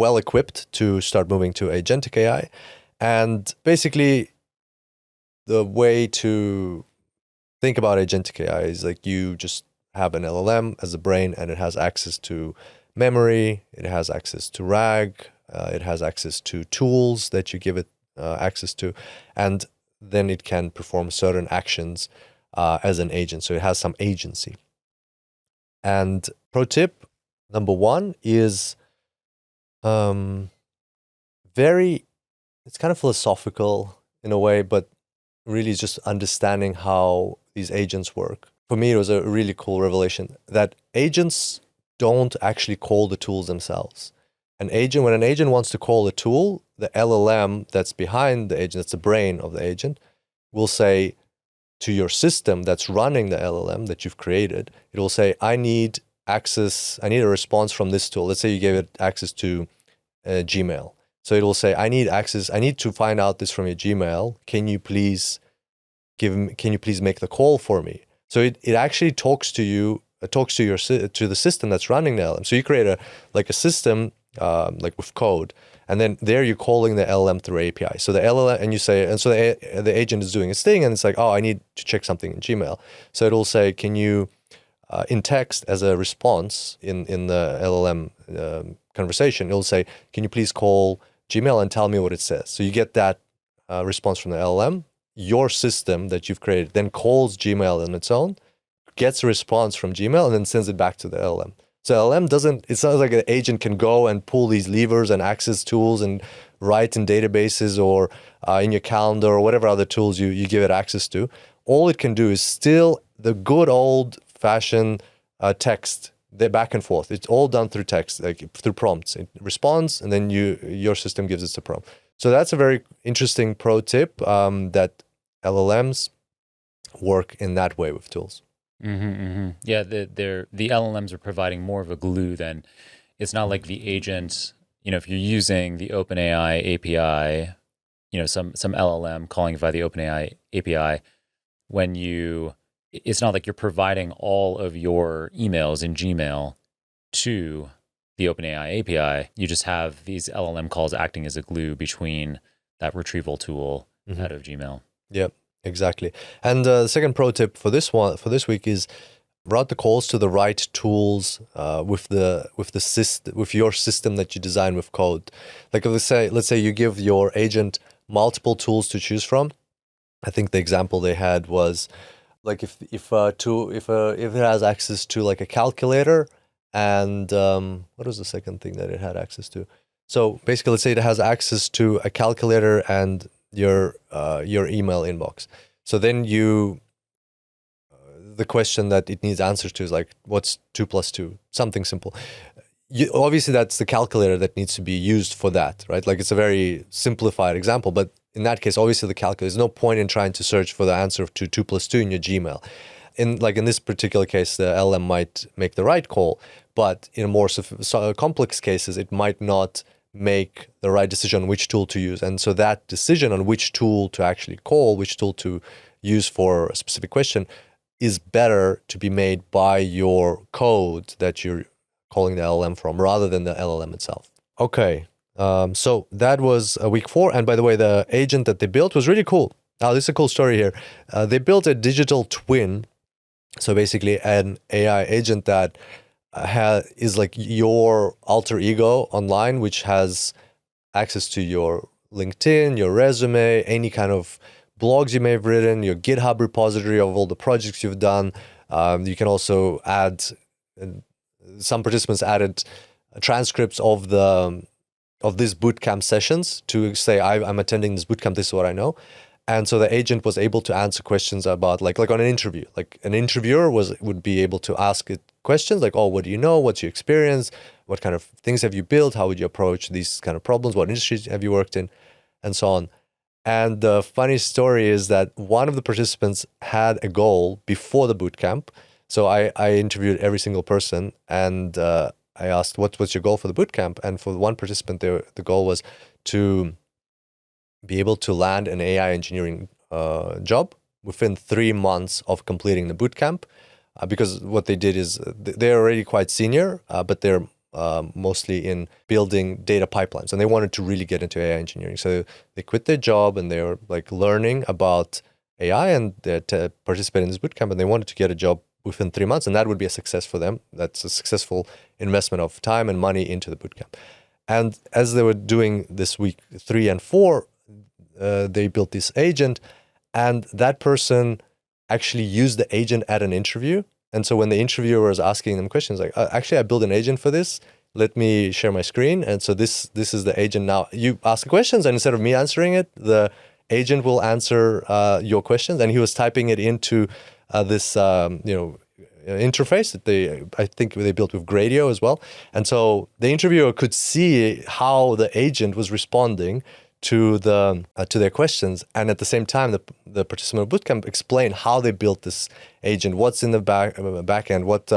well equipped to start moving to agentic AI. And basically, the way to think about agentic AI is like you just have an LLM as a brain, and it has access to memory, it has access to RAG, it has access to tools that you give it access to, and then it can perform certain actions as an agent. So it has some agency. And pro tip number 1 is it's kind of philosophical in a way, but really just understanding how these agents work. For me, it was a really cool revelation that agents don't actually call the tools themselves. When an agent wants to call a tool, the LLM that's behind the agent, that's the brain of the agent, will say to your system that's running the LLM that you've created, it will say, I need a response from this tool. Let's say you gave it access to Gmail. So it will say, I need to find out this from your Gmail. Can you please make the call for me? So it actually talks to you, to the system that's running the LLM. So you create a system like with code, and then there you're calling the LLM through API. So the LLM, and you say, and so the agent is doing its thing, and it's like, oh, I need to check something in Gmail. So it'll say, can you, in text as a response in the LLM conversation, it'll say, can you please call Gmail and tell me what it says? So you get that response from the LLM. Your system that you've created then calls Gmail on its own, gets a response from Gmail, and then sends it back to the LLM. So LLM it's not like an agent can go and pull these levers and access tools and write in databases or in your calendar or whatever other tools you give it access to. All it can do is still the good old-fashioned text, the back and forth. It's all done through text, like through prompts. It responds, and then your system gives it a prompt. So that's a very interesting pro tip that LLMs work in that way with tools. Yeah, the LLMs are providing more of a glue than, it's not like the agent, if you're using the OpenAI API, some LLM calling via the OpenAI API, it's not like you're providing all of your emails in Gmail to the OpenAI API. You just have these LLM calls acting as a glue between that retrieval tool out of Gmail. Yep, exactly. And the second pro tip for this week is route the calls to the right tools with your system that you design with code. Like let's say you give your agent multiple tools to choose from. I think the example they had was like if it has access to like a calculator, and what was the second thing that it had access to? So basically, let's say it has access to a calculator and your email inbox. So then the question that it needs answers to is like, what's 2 + 2? Something simple. Obviously, that's the calculator that needs to be used for that, right? Like it's a very simplified example, but in that case, obviously the calculator, there's no point in trying to search for the answer to 2 + 2 in your Gmail. In this particular case, the LM might make the right call, but in more complex cases, it might not make the right decision on which tool to use. And so that decision on which tool to actually call, which tool to use for a specific question, is better to be made by your code that you're calling the LLM from rather than the LLM itself. Okay, so that was week 4. And by the way, the agent that they built was really cool. Now, this is a cool story here. They built a digital twin. So basically an AI agent that is like your alter ego online, which has access to your LinkedIn, your resume, any kind of blogs you may have written, your GitHub repository of all the projects you've done. You can also add, some participants added transcripts of these bootcamp sessions to say, I'm attending this bootcamp, this is what I know. And so the agent was able to answer questions about like on an interview. Like an interviewer would be able to ask it questions like, oh, what do you know? What's your experience? What kind of things have you built? How would you approach these kind of problems? What industries have you worked in? And so on. And the funny story is that one of the participants had a goal before the bootcamp So I interviewed every single person, and I asked, what's your goal for the bootcamp? And for one participant, the goal was to be able to land an AI engineering job within 3 months of completing the bootcamp. Because what they did is they're already quite senior, but they're mostly in building data pipelines, and they wanted to really get into AI engineering. So they quit their job and they were like learning about AI, and they participated in this bootcamp, and they wanted to get a job within 3 months, and that would be a success for them. That's a successful investment of time and money into the bootcamp. And as they were doing this week 3 and 4, they built this agent, and that person actually used the agent at an interview. And so when the interviewer was asking them questions like, actually, I built an agent for this. Let me share my screen. And so this is the agent now. You ask questions, and instead of me answering it, the agent will answer your questions. And he was typing it into this interface that I think they built with Gradio as well. And so the interviewer could see how the agent was responding to their questions, and at the same time, the participant bootcamp explained how they built this agent, what's in the back end, what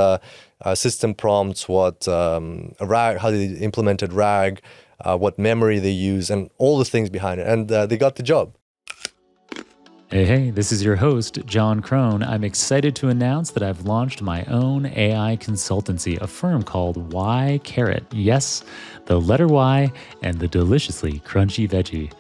system prompts, what RAG, how they implemented RAG, what memory they use, and all the things behind it, and they got the job. Hey, this is your host, John Krohn. I'm excited to announce that I've launched my own AI consultancy, a firm called Y Carrot. Yes, the letter Y and the deliciously crunchy veggie.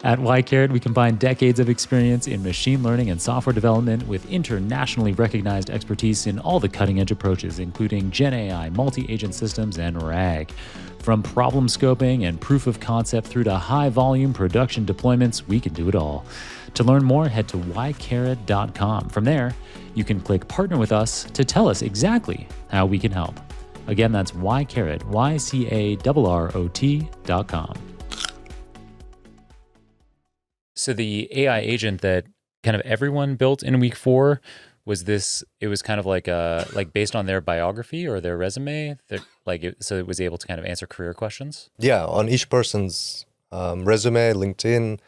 At Y Carrot, we combine decades of experience in machine learning and software development with internationally recognized expertise in all the cutting-edge approaches, including Gen AI, multi-agent systems, and RAG. From problem scoping and proof of concept through to high-volume production deployments, we can do it all. To learn more, head to ycarrot.com. From there, you can click Partner with Us to tell us exactly how we can help. Again, that's ycarrot, YCARROT.com. So the AI agent that kind of everyone built in week 4, it was kind of like based on their biography or their resume, so it was able to kind of answer career questions? Yeah, on each person's resume, LinkedIn,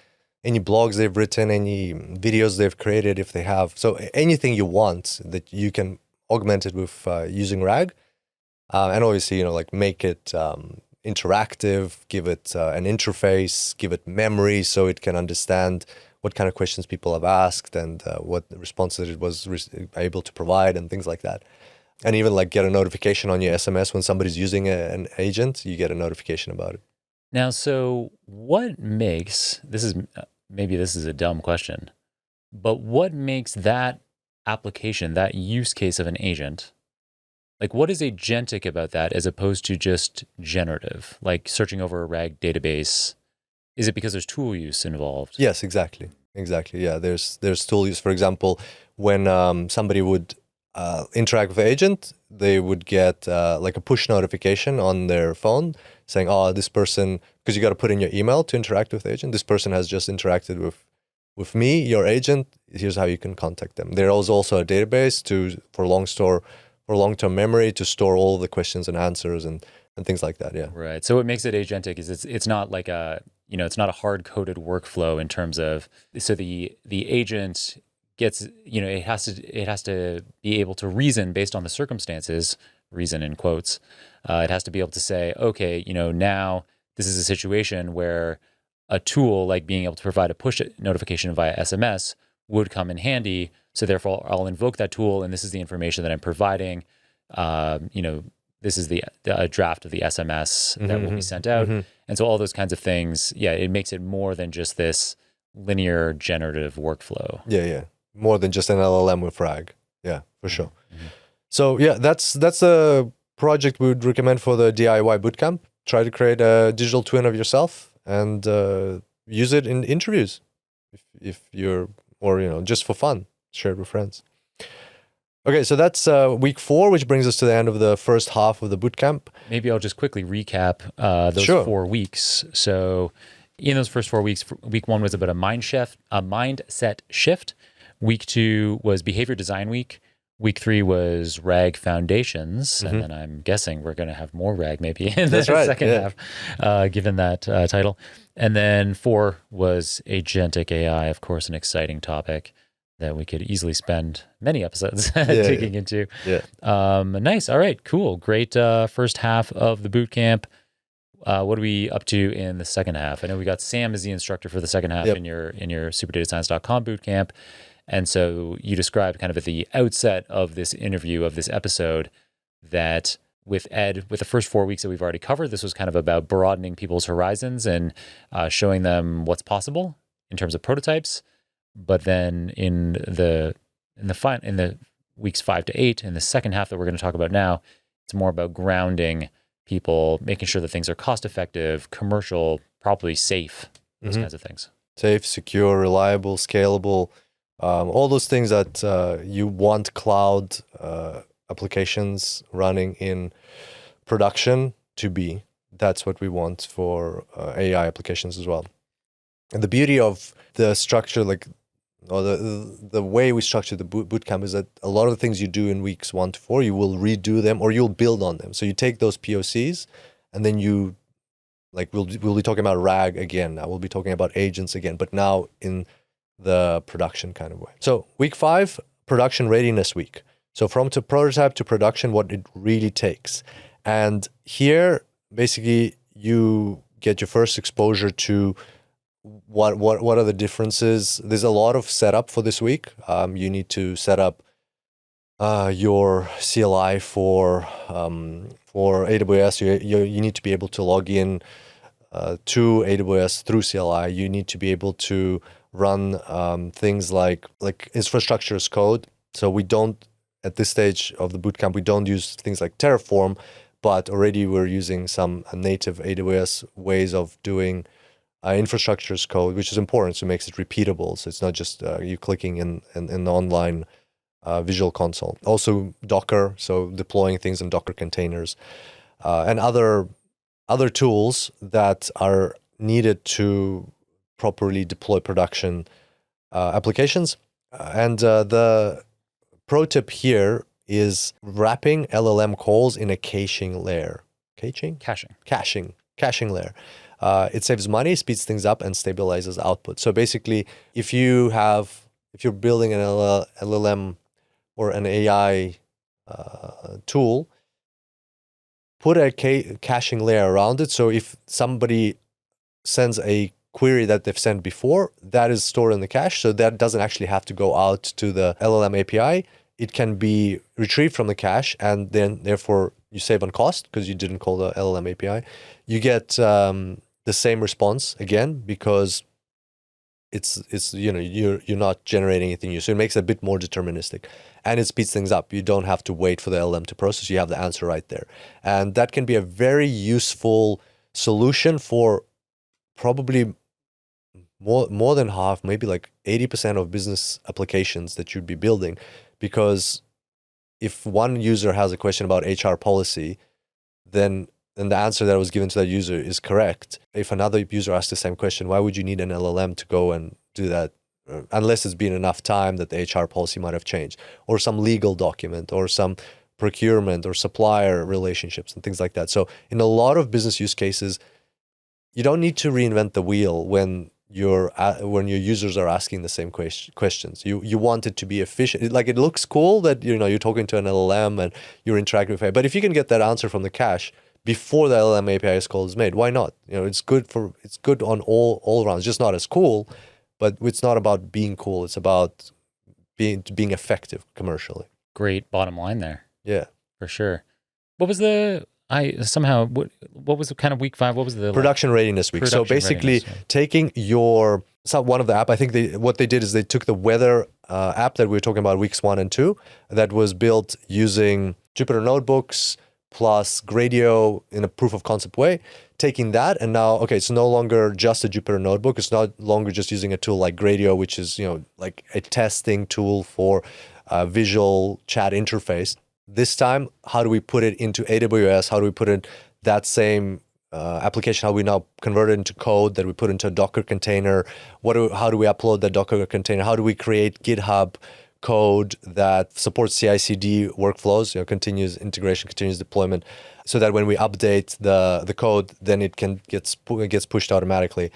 any blogs they've written, any videos they've created if they have. So anything you want that you can augment it with using RAG. And obviously, like make it interactive, give it an interface, give it memory so it can understand what kind of questions people have asked and what responses it was able to provide and things like that. And even like get a notification on your SMS when somebody's using an agent, you get a notification about it. Now, so what makes, maybe this is a dumb question, but what makes that application, that use case of an agent, like what is agentic about that as opposed to just generative, like searching over a RAG database? Is it because there's tool use involved? Yes, exactly. Yeah, there's tool use. For example, when somebody would interact with the agent, they would get like a push notification on their phone saying, oh, this person, because you got to put in your email to interact with the agent. This person has just interacted with me, your agent. Here's how you can contact them. There is also a database for long-term memory to store all the questions and answers and things like that. Yeah. Right. So what makes it agentic is it's not like it's not a hard-coded workflow in terms of, so the agent gets, it has to be able to reason based on the circumstances, reason in quotes. It has to be able to say, okay, now this is a situation where a tool like being able to provide a push notification via SMS would come in handy. So therefore, I'll invoke that tool, and this is the information that I'm providing. This is the draft of the SMS that will be sent out. And so all those kinds of things, yeah, it makes it more than just this linear generative workflow. Yeah. More than just an LLM with RAG. Yeah, for sure. So yeah, that's a project we would recommend for the DIY bootcamp. Try to create a digital twin of yourself and use it in interviews if you're, or just for fun, share it with friends. Okay, so that's week 4, which brings us to the end of the first half of the bootcamp. Maybe I'll just quickly recap those 4 weeks. So in those first 4 weeks, week 1 was about a mindset shift. Week 2 was behavior design week. Week 3 was RAG foundations. And then I'm guessing we're going to have more RAG maybe in the second half, given that title. And then 4 was agentic AI, of course, an exciting topic that we could easily spend many episodes Yeah, digging into. Yeah. Nice. All right, cool. Great first half of the boot camp. What are we up to in the second half? I know we got Sam as the instructor for the second half Yep. in your superdatascience.com boot camp. And so you described kind of at the outset of this interview, of this episode, that with Ed, with the first 4 weeks that we've already covered, this was kind of about broadening people's horizons and showing them what's possible in terms of prototypes. But then in the weeks 5 to 8, in the second half that we're going to talk about now, it's more about grounding people, making sure that things are cost effective, commercial, probably safe, those kinds of things. Safe, secure, reliable, scalable, all those things that you want cloud applications running in production to be. That's what we want for AI applications as well. And the beauty of the structure, or the way we structure the bootcamp, is that a lot of the things you do in weeks 1 to 4, you will redo them or you'll build on them. So you take those POCs and then you, we'll be talking about RAG again. I will be talking about agents again, but now in the production kind of way. So week 5, production readiness week. So from to prototype to production, what it really takes. And here, basically, you get your first exposure to what are the differences. There's a lot of setup for this week. You need to set up your CLI for AWS. You need to be able to log in to AWS through CLI. You need to be able to run things like infrastructure as code. So we don't, at this stage of the bootcamp, we don't use things like Terraform, but already we're using some native AWS ways of doing infrastructure as code, which is important. So it makes it repeatable. So it's not just you clicking in the online Visual Console. Also Docker, so deploying things in Docker containers, and other tools that are needed to properly deploy production applications. And the pro tip here is wrapping LLM calls in a caching layer. Caching layer. It saves money, speeds things up, and stabilizes output. So basically, if you're building an LLM or an AI tool, put a caching layer around it. So if somebody sends a query that they've sent before, that is stored in the cache. So that doesn't actually have to go out to the LLM API. It can be retrieved from the cache, and then therefore you save on cost because you didn't call the LLM API. You get the same response again because it's you're not generating anything new. So it makes it a bit more deterministic, and it speeds things up. You don't have to wait for the LLM to process. You have the answer right there, and that can be a very useful solution for probably more than half, maybe 80% of business applications that you'd be building. Because if one user has a question about HR policy, then the answer that was given to that user is correct. If another user asks the same question, why would you need an LLM to go and do that? Unless it's been enough time that the HR policy might have changed, or some legal document, or some procurement or supplier relationships and things like that. So in a lot of business use cases, you don't need to reinvent the wheel when your users are asking the same questions. You want it to be efficient. It looks cool that you're talking to an LLM and you're interacting with it. But if you can get that answer from the cache before the LLM API call is made, why not? It's good on all rounds. Just not as cool, but it's not about being cool. It's about being effective commercially. Great bottom line there. Yeah, for sure. What was what was the kind of week 5? What was the production readiness week? So basically, taking one of the app. I think what they did is they took the weather app that we were talking about weeks 1 and 2, that was built using Jupyter notebooks plus Gradio in a proof of concept way. Taking that and now, it's no longer just a Jupyter notebook. It's not longer just using a tool like Gradio, which is like a testing tool for visual chat interface. This time, how do we put it into AWS? How do we put it, that same application, how we now convert it into code that we put into a Docker container? How do we upload that Docker container? How do we create GitHub code that supports CI/CD workflows, continuous integration, continuous deployment, so that when we update the code, then it gets pushed automatically.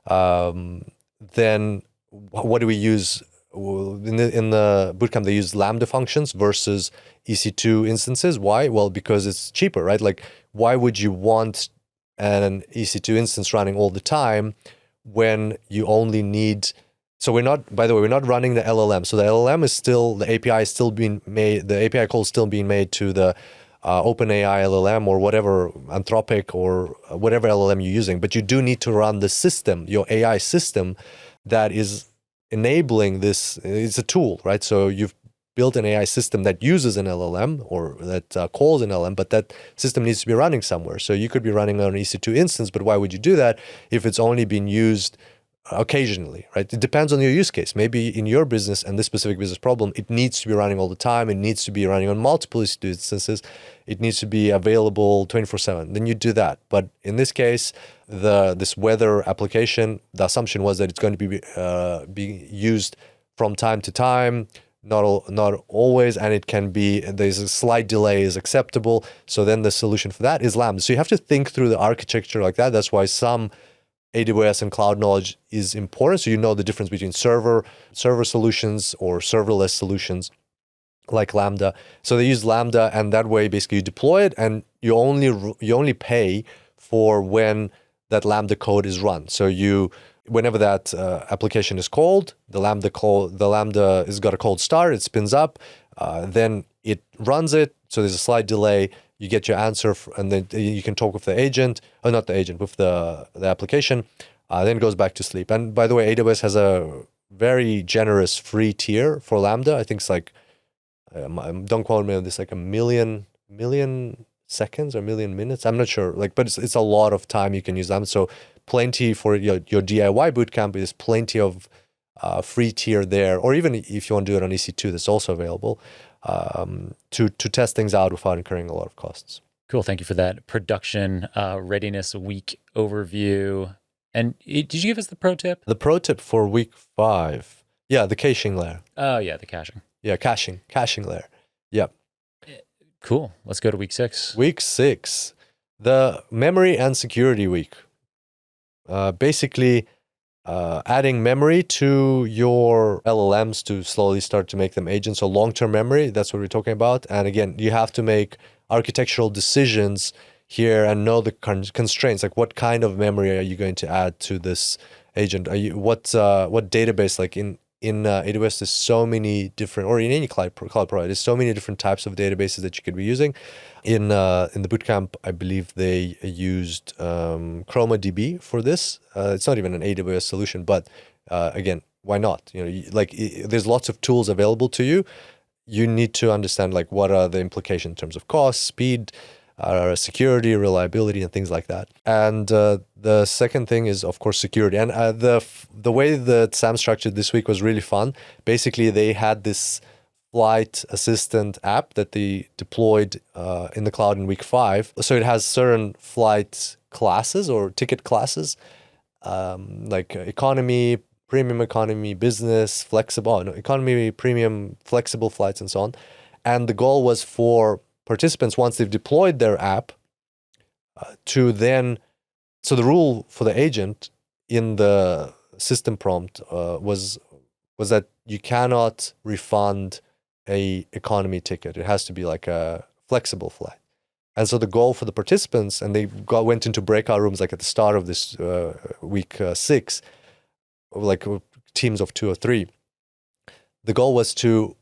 Then what do we use in the bootcamp, they use Lambda functions versus EC2 instances. Why? Well, because it's cheaper, right? Like, why would you want an EC2 instance running all the time when you only need... So we're not, by the way, we're not running the LLM. So the LLM is still, the API is still being made, the API call is still being made to the OpenAI LLM or whatever, Anthropic or whatever LLM you're using. But you do need to run the system, your AI system that is enabling this. It's a tool, right? So you've built an AI system that uses an LLM or that calls an LLM, but that system needs to be running somewhere. So you could be running on an EC2 instance, but why would you do that if it's only being used occasionally, right? It depends on your use case. Maybe in your business and this specific business problem, it needs to be running all the time. It needs to be running on multiple instances. It needs to be available 24/7. Then you do that. But in this case, this weather application, the assumption was that it's going to be used from time to time, not always, and it can be, there's a slight delay is acceptable. So then the solution for that is Lambda. So you have to think through the architecture like that. That's why some AWS and cloud knowledge is important. So you know the difference between server solutions or serverless solutions like Lambda. So they use Lambda, and that way basically you deploy it and you only pay for when that Lambda code is run. So whenever that application is called, the Lambda has got a cold start, it spins up, then it runs it. So there's a slight delay. You get your answer, and then you can talk with the agent, or not the agent, with the application. Then it goes back to sleep. And by the way, AWS has a very generous free tier for Lambda. I think it's like, don't quote me on this, like a million seconds or million minutes. I'm not sure. But it's a lot of time you can use Lambda. So plenty for your DIY bootcamp. Is plenty of free tier there, or even if you want to do it on EC2, that's also available. To test things out without incurring a lot of costs. Cool. Thank you for that production readiness week overview. And did you give us the pro tip? The pro tip for week 5. Yeah, the caching layer. Oh, yeah, the caching. Yeah, caching layer. Yeah. Cool. Let's go to week 6. Week 6, the memory and security week. Basically, adding memory to your LLMs to slowly start to make them agents. So long-term memory, that's what we're talking about. And again, you have to make architectural decisions here and know the constraints. Like, what kind of memory are you going to add to this agent? What database? Like in AWS, there's so many different, or in any cloud provider, there's so many different types of databases that you could be using. In the bootcamp, I believe they used ChromaDB for this. It's not even an AWS solution, but again, why not? There's lots of tools available to you. You need to understand what are the implications in terms of cost, speed, security, reliability, and things like that. And the second thing is, of course, security. And the way that Sam structured this week was really fun. Basically, they had this flight assistant app that they deployed in the cloud in week 5. So it has certain flight classes or ticket classes, like economy, premium economy, business, flexible, economy, premium, flexible flights, and so on. And the goal was for participants, once they've deployed their app, to then... So the rule for the agent in the system prompt was that you cannot refund a economy ticket. It has to be like a flexible flight. And so the goal for the participants, and they went into breakout rooms at the start of this week 6, teams of 2 or 3. The goal was to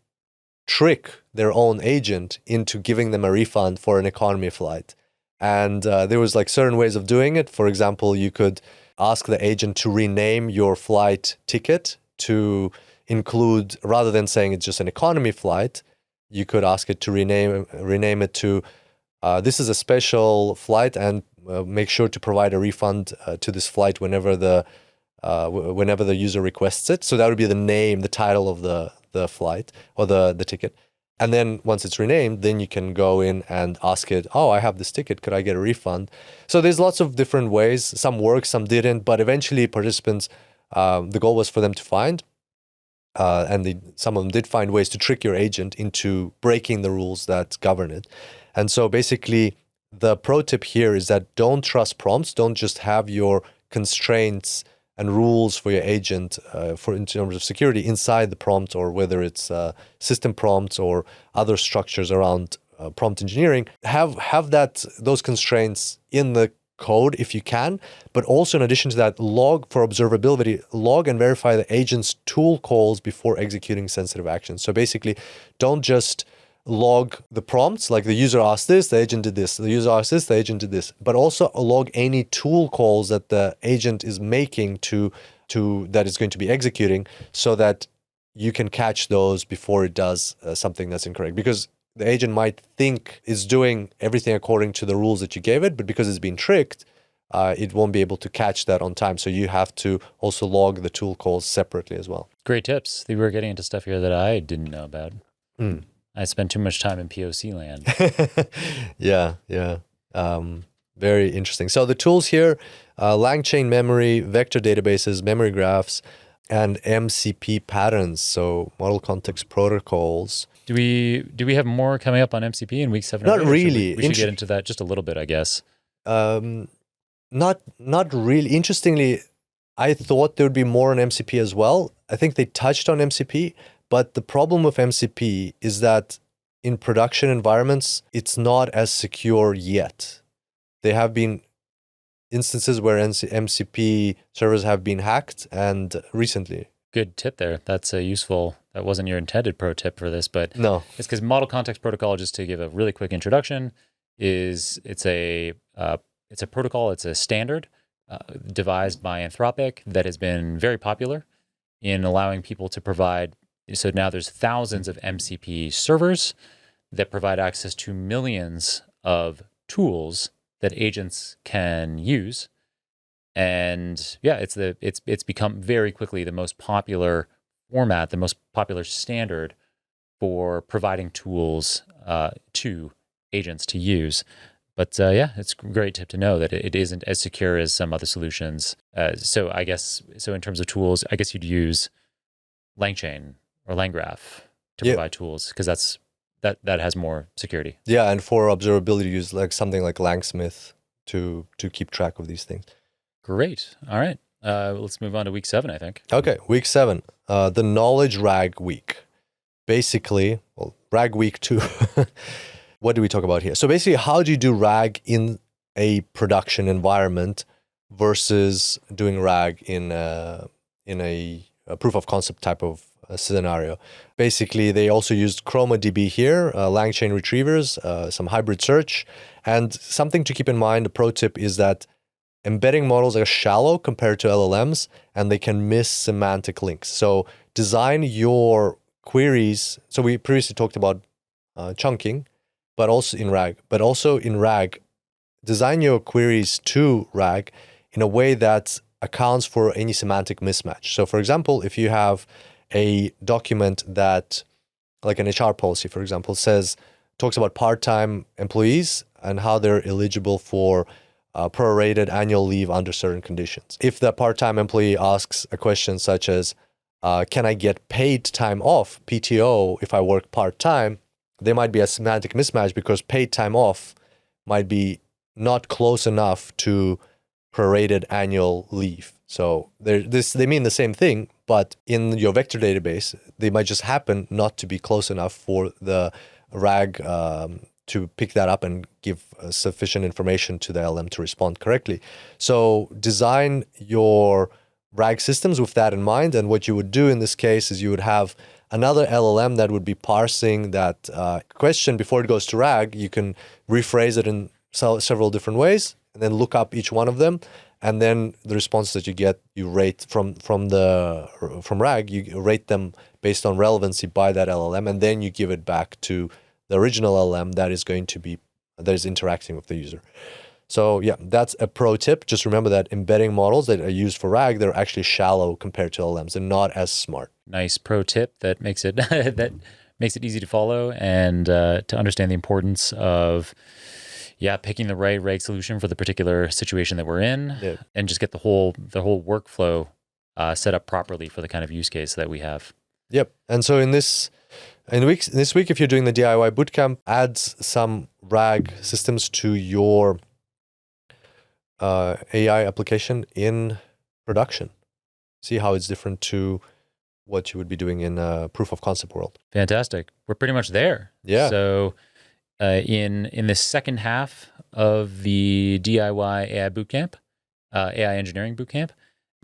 trick their own agent into giving them a refund for an economy flight. And there was certain ways of doing it. For example, you could ask the agent to rename your flight ticket to include, rather than saying it's just an economy flight, you could ask it to rename it to this is a special flight, and make sure to provide a refund to this flight whenever the user requests it. So that would be the title of the flight or the ticket. And then once it's renamed, then you can go in and ask it, oh, I have this ticket, could I get a refund? So there's lots of different ways. Some worked, some didn't, but eventually participants, the goal was for them to find, and some of them did find ways to trick your agent into breaking the rules that govern it. And so basically the pro tip here is that don't trust prompts. Don't just have your constraints and rules for your agent for in terms of security inside the prompt, or whether it's system prompts or other structures around prompt engineering, have those constraints in the code if you can, but also in addition to that, log for observability, log and verify the agent's tool calls before executing sensitive actions. So basically, don't just log the prompts, like the user asked this, the agent did this, the user asked this, the agent did this, but also log any tool calls that the agent is making to that is going to be executing, so that you can catch those before it does something that's incorrect. Because the agent might think it's doing everything according to the rules that you gave it, but because it's been tricked, it won't be able to catch that on time. So you have to also log the tool calls separately as well. Great tips. We were getting into stuff here that I didn't know about. Mm. I spent too much time in POC land. Yeah. Very interesting. So the tools here, LangChain memory, vector databases, memory graphs, and MCP patterns, so model context protocols. Do we have more coming up on MCP in week 7? Not really. We should get into that just a little bit, I guess. Not really. Interestingly, I thought there would be more on MCP as well. I think they touched on MCP, but the problem with MCP is that in production environments, it's not as secure yet. There have been instances where MCP servers have been hacked, and recently. Good tip there. That's a useful. That wasn't your intended pro tip for this, but no, it's because model context protocol, just to give a really quick introduction, it's a protocol. It's a standard devised by Anthropic that has been very popular in allowing people to provide. So now there's thousands of MCP servers that provide access to millions of tools that agents can use. And yeah, it's become very quickly the most popular format, the most popular standard for providing tools to agents to use. But yeah, it's a great tip to know that it isn't as secure as some other solutions. So in terms of tools, I guess you'd use LangChain or LangGraph to provide tools, because that has more security. Yeah, and for observability, use like something like Langsmith to keep track of these things. Great. All right. Let's move on to week 7, I think. Okay, week 7, the knowledge RAG week. Basically, RAG week 2. What do we talk about here? So basically, how do you do RAG in a production environment versus doing RAG in a proof of concept type of scenario? Basically, they also used ChromaDB here, LangChain retrievers, some hybrid search, and something to keep in mind. A pro tip is that embedding models are shallow compared to LLMs, and they can miss semantic links. So design your queries. So we previously talked about chunking, but also in RAG, design your queries to RAG in a way that accounts for any semantic mismatch. So for example, if you have a document that, like an HR policy, for example, talks about part-time employees and how they're eligible for prorated annual leave under certain conditions. If the part-time employee asks a question such as, can I get paid time off, PTO, if I work part-time, there might be a semantic mismatch because paid time off might be not close enough to prorated annual leave. So they mean the same thing, but in your vector database, they might just happen not to be close enough for the RAG to pick that up and give sufficient information to the LLM to respond correctly. So design your RAG systems with that in mind. And what you would do in this case is you would have another LLM that would be parsing that question before it goes to RAG. You can rephrase it in several different ways and then look up each one of them. And then the response that you get, you rate from RAG, you rate them based on relevancy by that LLM, and then you give it back to the original LLM that is interacting with the user. So yeah, that's a pro tip. Just remember that embedding models that are used for RAG, they're actually shallow compared to LLMs. They're not as smart. Nice pro tip that makes it easy to follow and to understand the importance of picking the right RAG solution for the particular situation that we're in, and just get the whole workflow set up properly for the kind of use case that we have. Yep. And so this week, if you're doing the DIY bootcamp, add some RAG systems to your AI application in production. see how it's different to what you would be doing in a proof of concept world. Fantastic. We're pretty much there. Yeah. So in the second half of the DIY AI bootcamp, AI engineering bootcamp,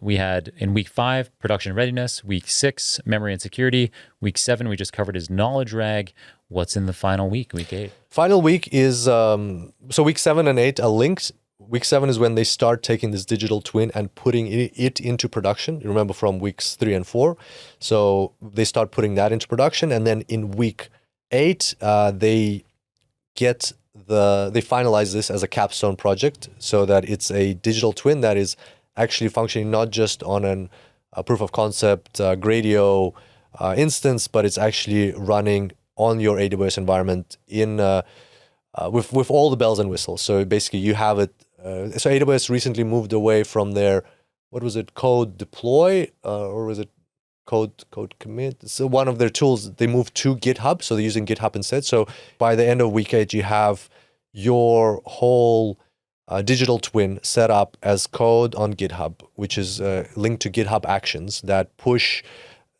we had in week 5, production readiness, week 6, memory and security, week 7, we just covered his knowledge rag. What's in the final week, week 8? Final week is, so week 7 and 8 are linked. Week 7 is when they start taking this digital twin and putting it into production. You remember from weeks 3 and 4. So they start putting that into production. And then in week 8, they finalize this as a capstone project so that it's a digital twin that is actually functioning not just on a proof of concept Gradio instance, but it's actually running on your AWS environment in with all the bells and whistles. So basically you have it. So AWS recently moved away from their, what was it, code deploy or was it code commit? So one of their tools, they moved to GitHub. So they're using GitHub instead. So by the end of week 8, you have your whole digital twin set up as code on GitHub, which is linked to GitHub Actions that push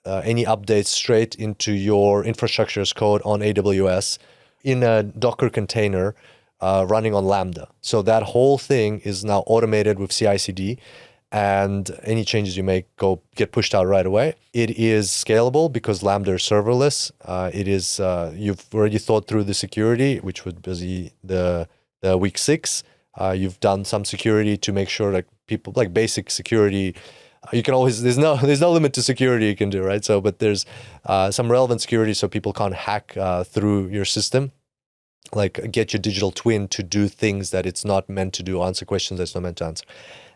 any updates straight into your infrastructure as code on AWS in a Docker container running on Lambda. So that whole thing is now automated with CI/CD, and any changes you make get pushed out right away. It is scalable because Lambda is serverless. It is you've already thought through the security, which would be the week 6. You've done some security to make sure that people, like basic security, you can always, there's no limit to security you can do, right? So, but there's some relevant security so people can't hack through your system, like get your digital twin to do things that it's not meant to do, answer questions that it's not meant to answer.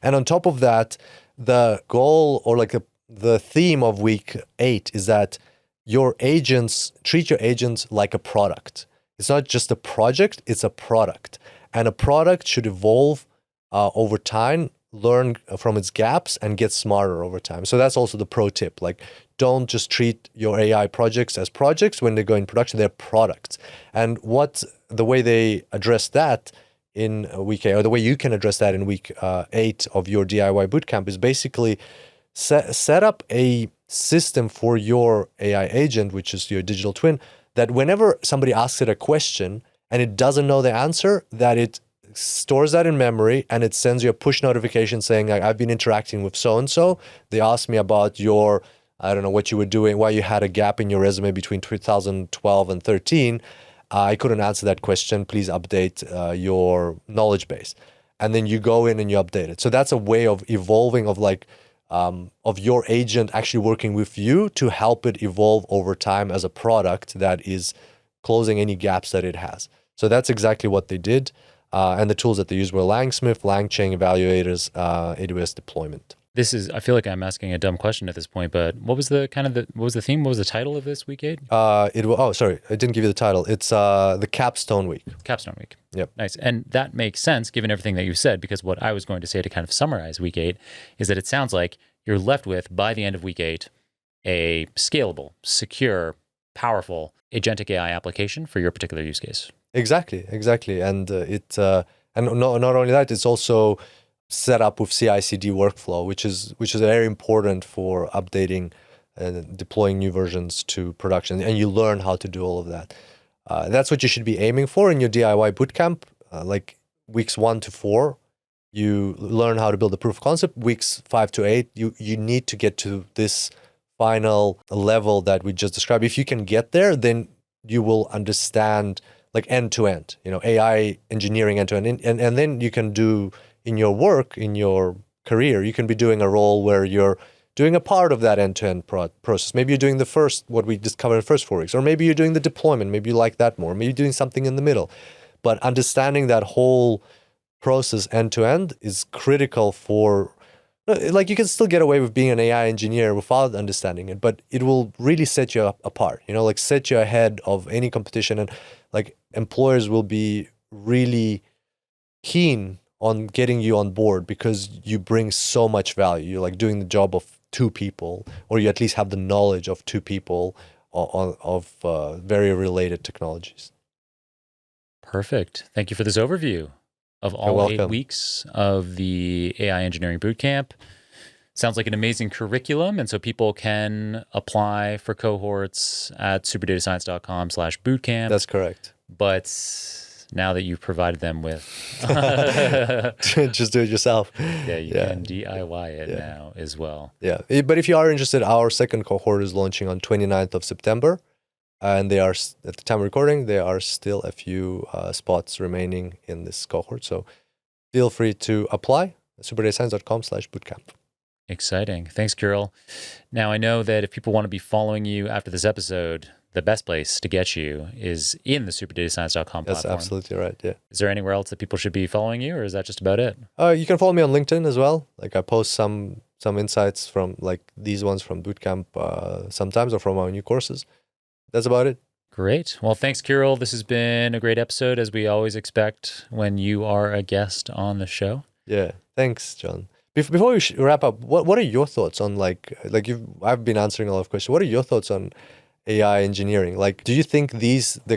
And on top of that, the goal or like the theme of week 8 is that treat your agents like a product. It's not just a project, it's a product. And a product should evolve over time, learn from its gaps, and get smarter over time. So that's also the pro tip. Like, don't just treat your AI projects as projects when they go in production, they're products. And the way they address that in week 8, or the way you can address that in week 8 of your DIY bootcamp is basically set up a system for your AI agent, which is your digital twin, that whenever somebody asks it a question and it doesn't know the answer, that it stores that in memory and it sends you a push notification saying, like, I've been interacting with so-and-so. They asked me about your, I don't know what you were doing, why you had a gap in your resume between 2012 and 13. I couldn't answer that question. Please update your knowledge base. And then you go in and you update it. So that's a way of evolving of your agent actually working with you to help it evolve over time as a product that is closing any gaps that it has. So that's exactly what they did. And the tools that they used were Langsmith, LangChain Evaluators, AWS deployment. I feel like I'm asking a dumb question at this point, but what was the theme? What was the title of this week 8? Sorry, I didn't give you the title. It's the Capstone Week. Capstone Week. Yep. Nice. And that makes sense given everything that you said, because what I was going to say to kind of summarize week 8 is that it sounds like you're left with, by the end of week 8, a scalable, secure, powerful agentic AI application for your particular use case. Exactly. And and not only that, it's also set up with CI/CD workflow, which is very important for updating and deploying new versions to production. And you learn how to do all of that. That's what you should be aiming for in your DIY bootcamp. Like weeks 1 to 4, you learn how to build a proof of concept. Weeks 5 to 8, you need to get to this final level that we just described. If you can get there, then you will understand like end to end, AI engineering end to end. And then you can do in your work, in your career, you can be doing a role where you're doing a part of that end-to-end process. Maybe you're doing what we discovered in the first 4 weeks, or maybe you're doing the deployment. Maybe you like that more. Maybe you're doing something in the middle. But understanding that whole process end-to-end is critical for, like, you can still get away with being an AI engineer without understanding it, but it will really set you apart, like set you ahead of any competition. And like employers will be really keen on getting you on board because you bring so much value. You're like doing the job of 2 people, or you at least have the knowledge of 2 people of very related technologies. Perfect. Thank you for this overview of all 8 weeks of the AI Engineering Bootcamp. Sounds like an amazing curriculum. And so people can apply for cohorts at superdatascience.com/bootcamp. That's correct. But now that you've provided them with just do it yourself. Yeah, you can DIY it now as well. Yeah, but if you are interested, our second cohort is launching on 29th of September. And they are, at the time of recording, there are still a few spots remaining in this cohort. So feel free to apply, superdatascience.com/bootcamp. Exciting. Thanks, Kirill. Now, I know that if people want to be following you after this episode, the best place to get you is in the superdatascience.com platform. That's absolutely right, yeah. Is there anywhere else that people should be following you, or is that just about it? You can follow me on LinkedIn as well. Like I post some insights from like these ones from Bootcamp sometimes, or from our new courses. That's about it. Great. Well, thanks, Kirill. This has been a great episode, as we always expect when you are a guest on the show. Yeah, thanks, John. Before we wrap up, what are your thoughts on I've been answering a lot of questions. What are your thoughts on AI engineering? Like, do you think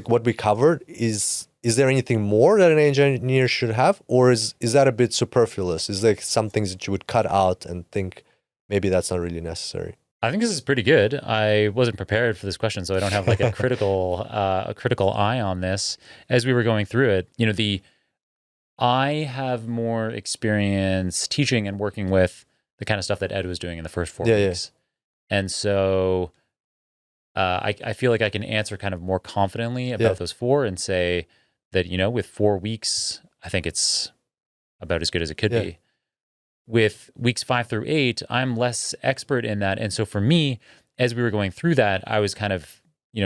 what we covered is there anything more that an engineer should have, or is that a bit superfluous? Is there some things that you would cut out and think maybe that's not really necessary? I think this is pretty good. I wasn't prepared for this question, so I don't have like a critical eye on this. As we were going through it, I have more experience teaching and working with the kind of stuff that Ed was doing in the first 4 weeks. Yeah. And so I feel like I can answer kind of more confidently about those 4 and say that, with 4 weeks, I think it's about as good as it could be. With weeks 5 through 8, I'm less expert in that. And so for me, as we were going through that, I was kind of,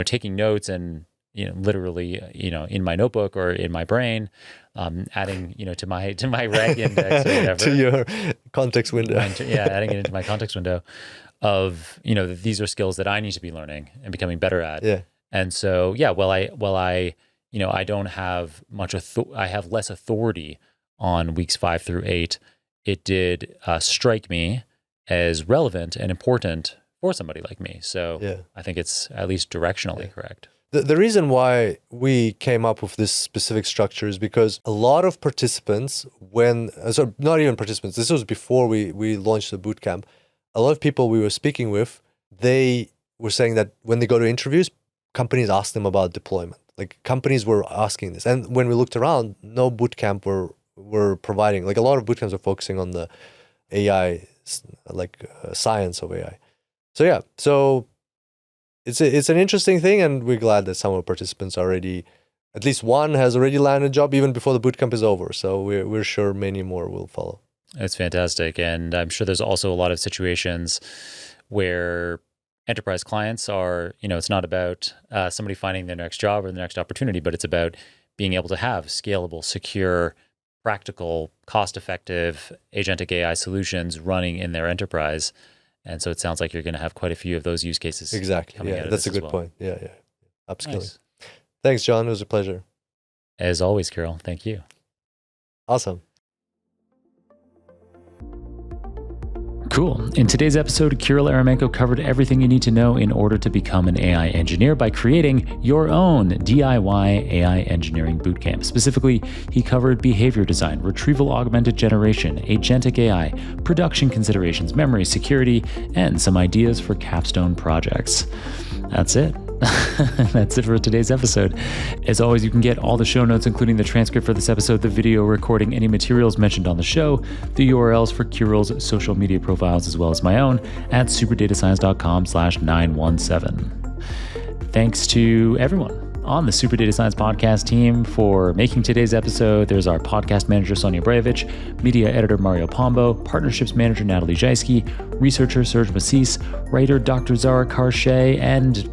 taking notes and, literally, in my notebook or in my brain, adding, to my reg index or whatever. To your context window. Adding it into my context window of, that these are skills that I need to be learning and becoming better at. Yeah. And so, I don't have much, I have less authority on weeks 5 through 8. It did strike me as relevant and important for somebody like me. So I think it's at least directionally correct. The reason why we came up with this specific structure is because a lot of participants, not even participants, this was before we launched the bootcamp, a lot of people we were speaking with, they were saying that when they go to interviews, companies ask them about deployment. Like companies were asking this. And when we looked around, no bootcamp were providing, like a lot of bootcamps are focusing on the AI, science of AI. So it's an interesting thing, and we're glad that some of the participants already, at least one has already landed a job even before the bootcamp is over. So we're sure many more will follow. It's fantastic. And I'm sure there's also a lot of situations where enterprise clients are, it's not about somebody finding their next job or the next opportunity, but it's about being able to have scalable, secure, practical, cost-effective agentic AI solutions running in their enterprise. And so it sounds like you're going to have quite a few of those use cases. Exactly. Yeah, that's a good point. Yeah. Upskilling. Nice. Thanks, John. It was a pleasure. As always, Kirill. Thank you. Awesome. Cool. In today's episode, Kirill Eremenko covered everything you need to know in order to become an AI engineer by creating your own DIY AI engineering bootcamp. Specifically, he covered behavior design, retrieval augmented generation, agentic AI, production considerations, memory, security, and some ideas for capstone projects. That's it. That's it for today's episode. As always, you can get all the show notes, including the transcript for this episode, the video recording, any materials mentioned on the show, the URLs for Kirill's social media profiles, as well as my own, at superdatascience.com/917. Thanks to everyone on the Super Data Science podcast team for making today's episode. There's our podcast manager, Sonia Brejevich, media editor, Mario Pombo, partnerships manager, Natalie Jaisky, researcher, Serge Massis, writer, Dr. Zara Karche, and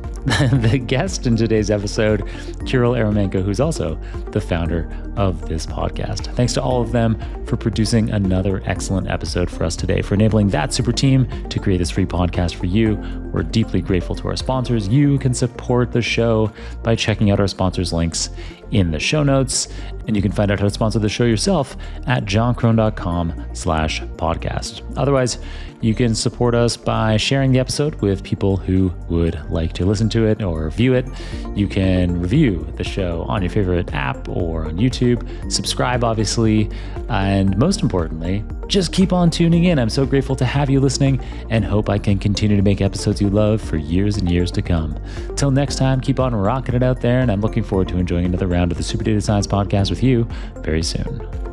the guest in today's episode, Kirill Eremenko, who's also the founder of this podcast. Thanks to all of them for producing another excellent episode for us today, for enabling that super team to create this free podcast for you. We're deeply grateful to our sponsors. You can support the show by checking out our sponsors' links in the show notes, and you can find out how to sponsor the show yourself at johncrone.com/podcast. Otherwise, you can support us by sharing the episode with people who would like to listen to it or view it. You can review the show on your favorite app or on YouTube, subscribe, obviously, and most importantly, just keep on tuning in. I'm so grateful to have you listening and hope I can continue to make episodes you love for years and years to come. Till next time, keep on rocking it out there, and I'm looking forward to enjoying another round of the Super Data Science podcast with you very soon.